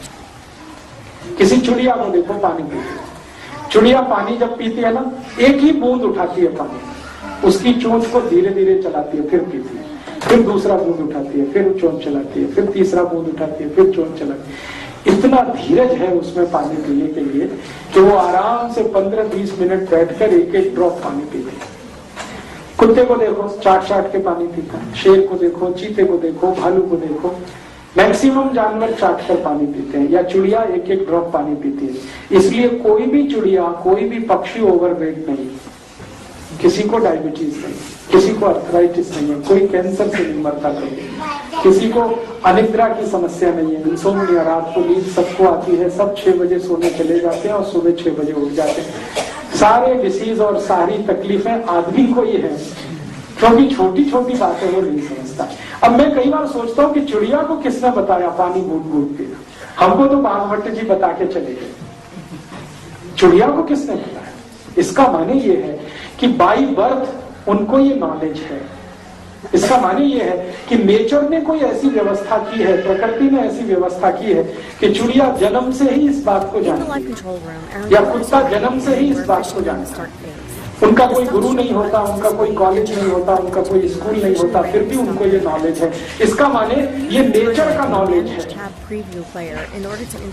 किसी चिड़िया को देखो पानी पीते हैं। चिड़िया पानी जब पीती है ना, एक ही बूंद उठाती है पानी, उसकी चोंच को धीरे धीरे चलाती है, फिर पीती है, फिर दूसरा बूंद उठाती है, फिर चोंच चलाती है, फिर तीसरा बूंद उठाती है, फिर चोंच चलाती है। इतना धीरज है उसमें पानी पीने के लिए कि वो आराम से 15-20 मिनट बैठकर एक एक ड्रॉप पानी पीते हैं। कुत्ते को देखो, चाट चाट के पानी पीता है। शेर को देखो, चीते को देखो, भालू को देखो, मैक्सिमम जानवर चाट कर पानी पीते हैं, या चिड़िया एक एक ड्रॉप पानी पीती है। इसलिए कोई भी चिड़िया, कोई भी पक्षी ओवरवेट नहीं, किसी को डायबिटीज नहीं, किसी को अर्थराइटिस नहीं है, कोई कैंसर से नहीं मरता, किसी को अनिद्रा की समस्या नहीं है, इंसोम्निया, रात को नींद सबको आती है, सब 6 बजे सोने चले जाते हैं और सुबह 6 बजे उठ जाते हैं। सारे डिसीज और सारी तकलीफें आदमी को ही है, क्योंकि छोटी छोटी बातें वो नहीं समझता। अब मैं कई बार सोचता हूँ कि चिड़िया को किसने बताया पानी घूट घूट पीना? हमको तो बाघभट्ट जी बता के चले गए, चिड़िया को किसने बताया? इसका माने ये है कि बाई बर्थ उनको ये नॉलेज है। इसका माने ये है कि नेचर ने कोई ऐसी व्यवस्था की है, प्रकृति ने ऐसी व्यवस्था की है कि चिड़िया जन्म से ही इस बात को जानती है, या कुत्ता जन्म से ही इस बात को जानता है। उनका कोई गुरु नहीं होता, उनका कोई कॉलेज नहीं होता, उनका कोई स्कूल नहीं होता, फिर भी उनको ये नॉलेज है। इसका माने ये नेचर का नॉलेज है,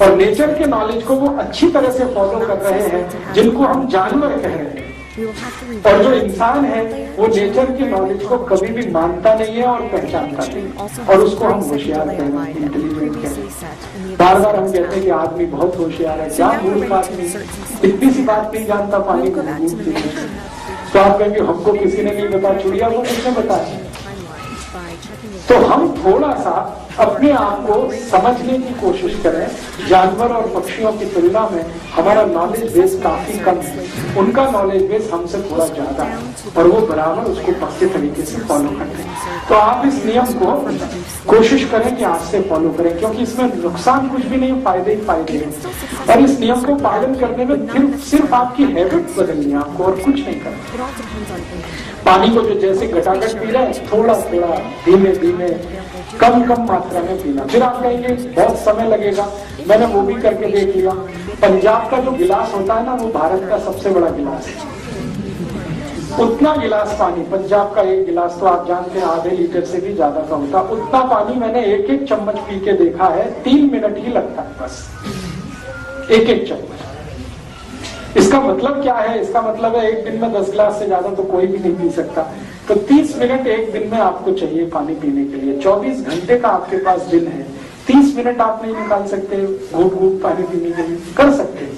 और नेचर के नॉलेज को वो अच्छी तरह से फॉलो कर रहे हैं, जिनको हम जानवर कह रहे हैं। और जो इंसान है वो नेचर के नॉलेज को कभी भी मानता नहीं है और पहचानता नहीं, और उसको हम होशियार कहते हैं, इंटेलिजेंट कहते हैं। बार बार हम कहते हैं कि आदमी बहुत होशियार है, क्या मूर्ख आदमी, इतनी सी बात नहीं जानता पानी को घूमती है। तो आप कहेंगे हमको किसी ने नहीं बताया, चिड़िया को किसने बताया? तो हम थोड़ा सा अपने आप को समझने की कोशिश करें। जानवर और पक्षियों की तुलना में हमारा नॉलेज बेस काफी कम है, उनका नॉलेज बेस हमसे थोड़ा ज्यादा है, और वो बराबर उसको पक्के तरीके से फॉलो करते हैं। तो आप इस नियम को कोशिश करें कि आज से फॉलो करें, क्योंकि इसमें नुकसान कुछ भी नहीं, फायदे ही फायदे हैं। और इस नियम को पालन करने में सिर्फ आपकी हैबिट बदलनी है, आपको और कुछ नहीं करना। पानी को जो जैसे घटाघट पी रहे हैं, थोड़ा थोड़ा धीमे धीमे कम कम मात्रा में पीना। फिर आप कहेंगे बहुत समय लगेगा, मैंने वो भी करके देख लिया। पंजाब का जो गिलास होता है ना, वो भारत का सबसे बड़ा गिलास है। उतना गिलास पानी, पंजाब का एक गिलास तो आप जानते हैं आधे लीटर से भी ज्यादा का होता, उतना पानी मैंने एक एक चम्मच पी के देखा है, 3 मिनट ही लगता है बस, एक एक चम्मच। इसका मतलब क्या है? इसका मतलब है एक दिन में 10 गिलास से ज्यादा तो कोई भी नहीं पी सकता। तो 30 मिनट एक दिन में आपको चाहिए पानी पीने के लिए। 24 घंटे का आपके पास दिन है, 30 मिनट आप नहीं निकाल सकते घूट घूट पानी पीने के लिए? कर सकते हैं,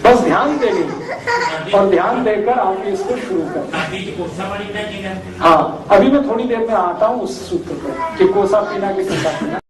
बस ध्यान देंगे, और ध्यान देकर आप इसको शुरू करें। हाँ, अभी मैं थोड़ी देर में आता हूँ उस सूत्र पर कि कोसा पीना कि कोसा पीना।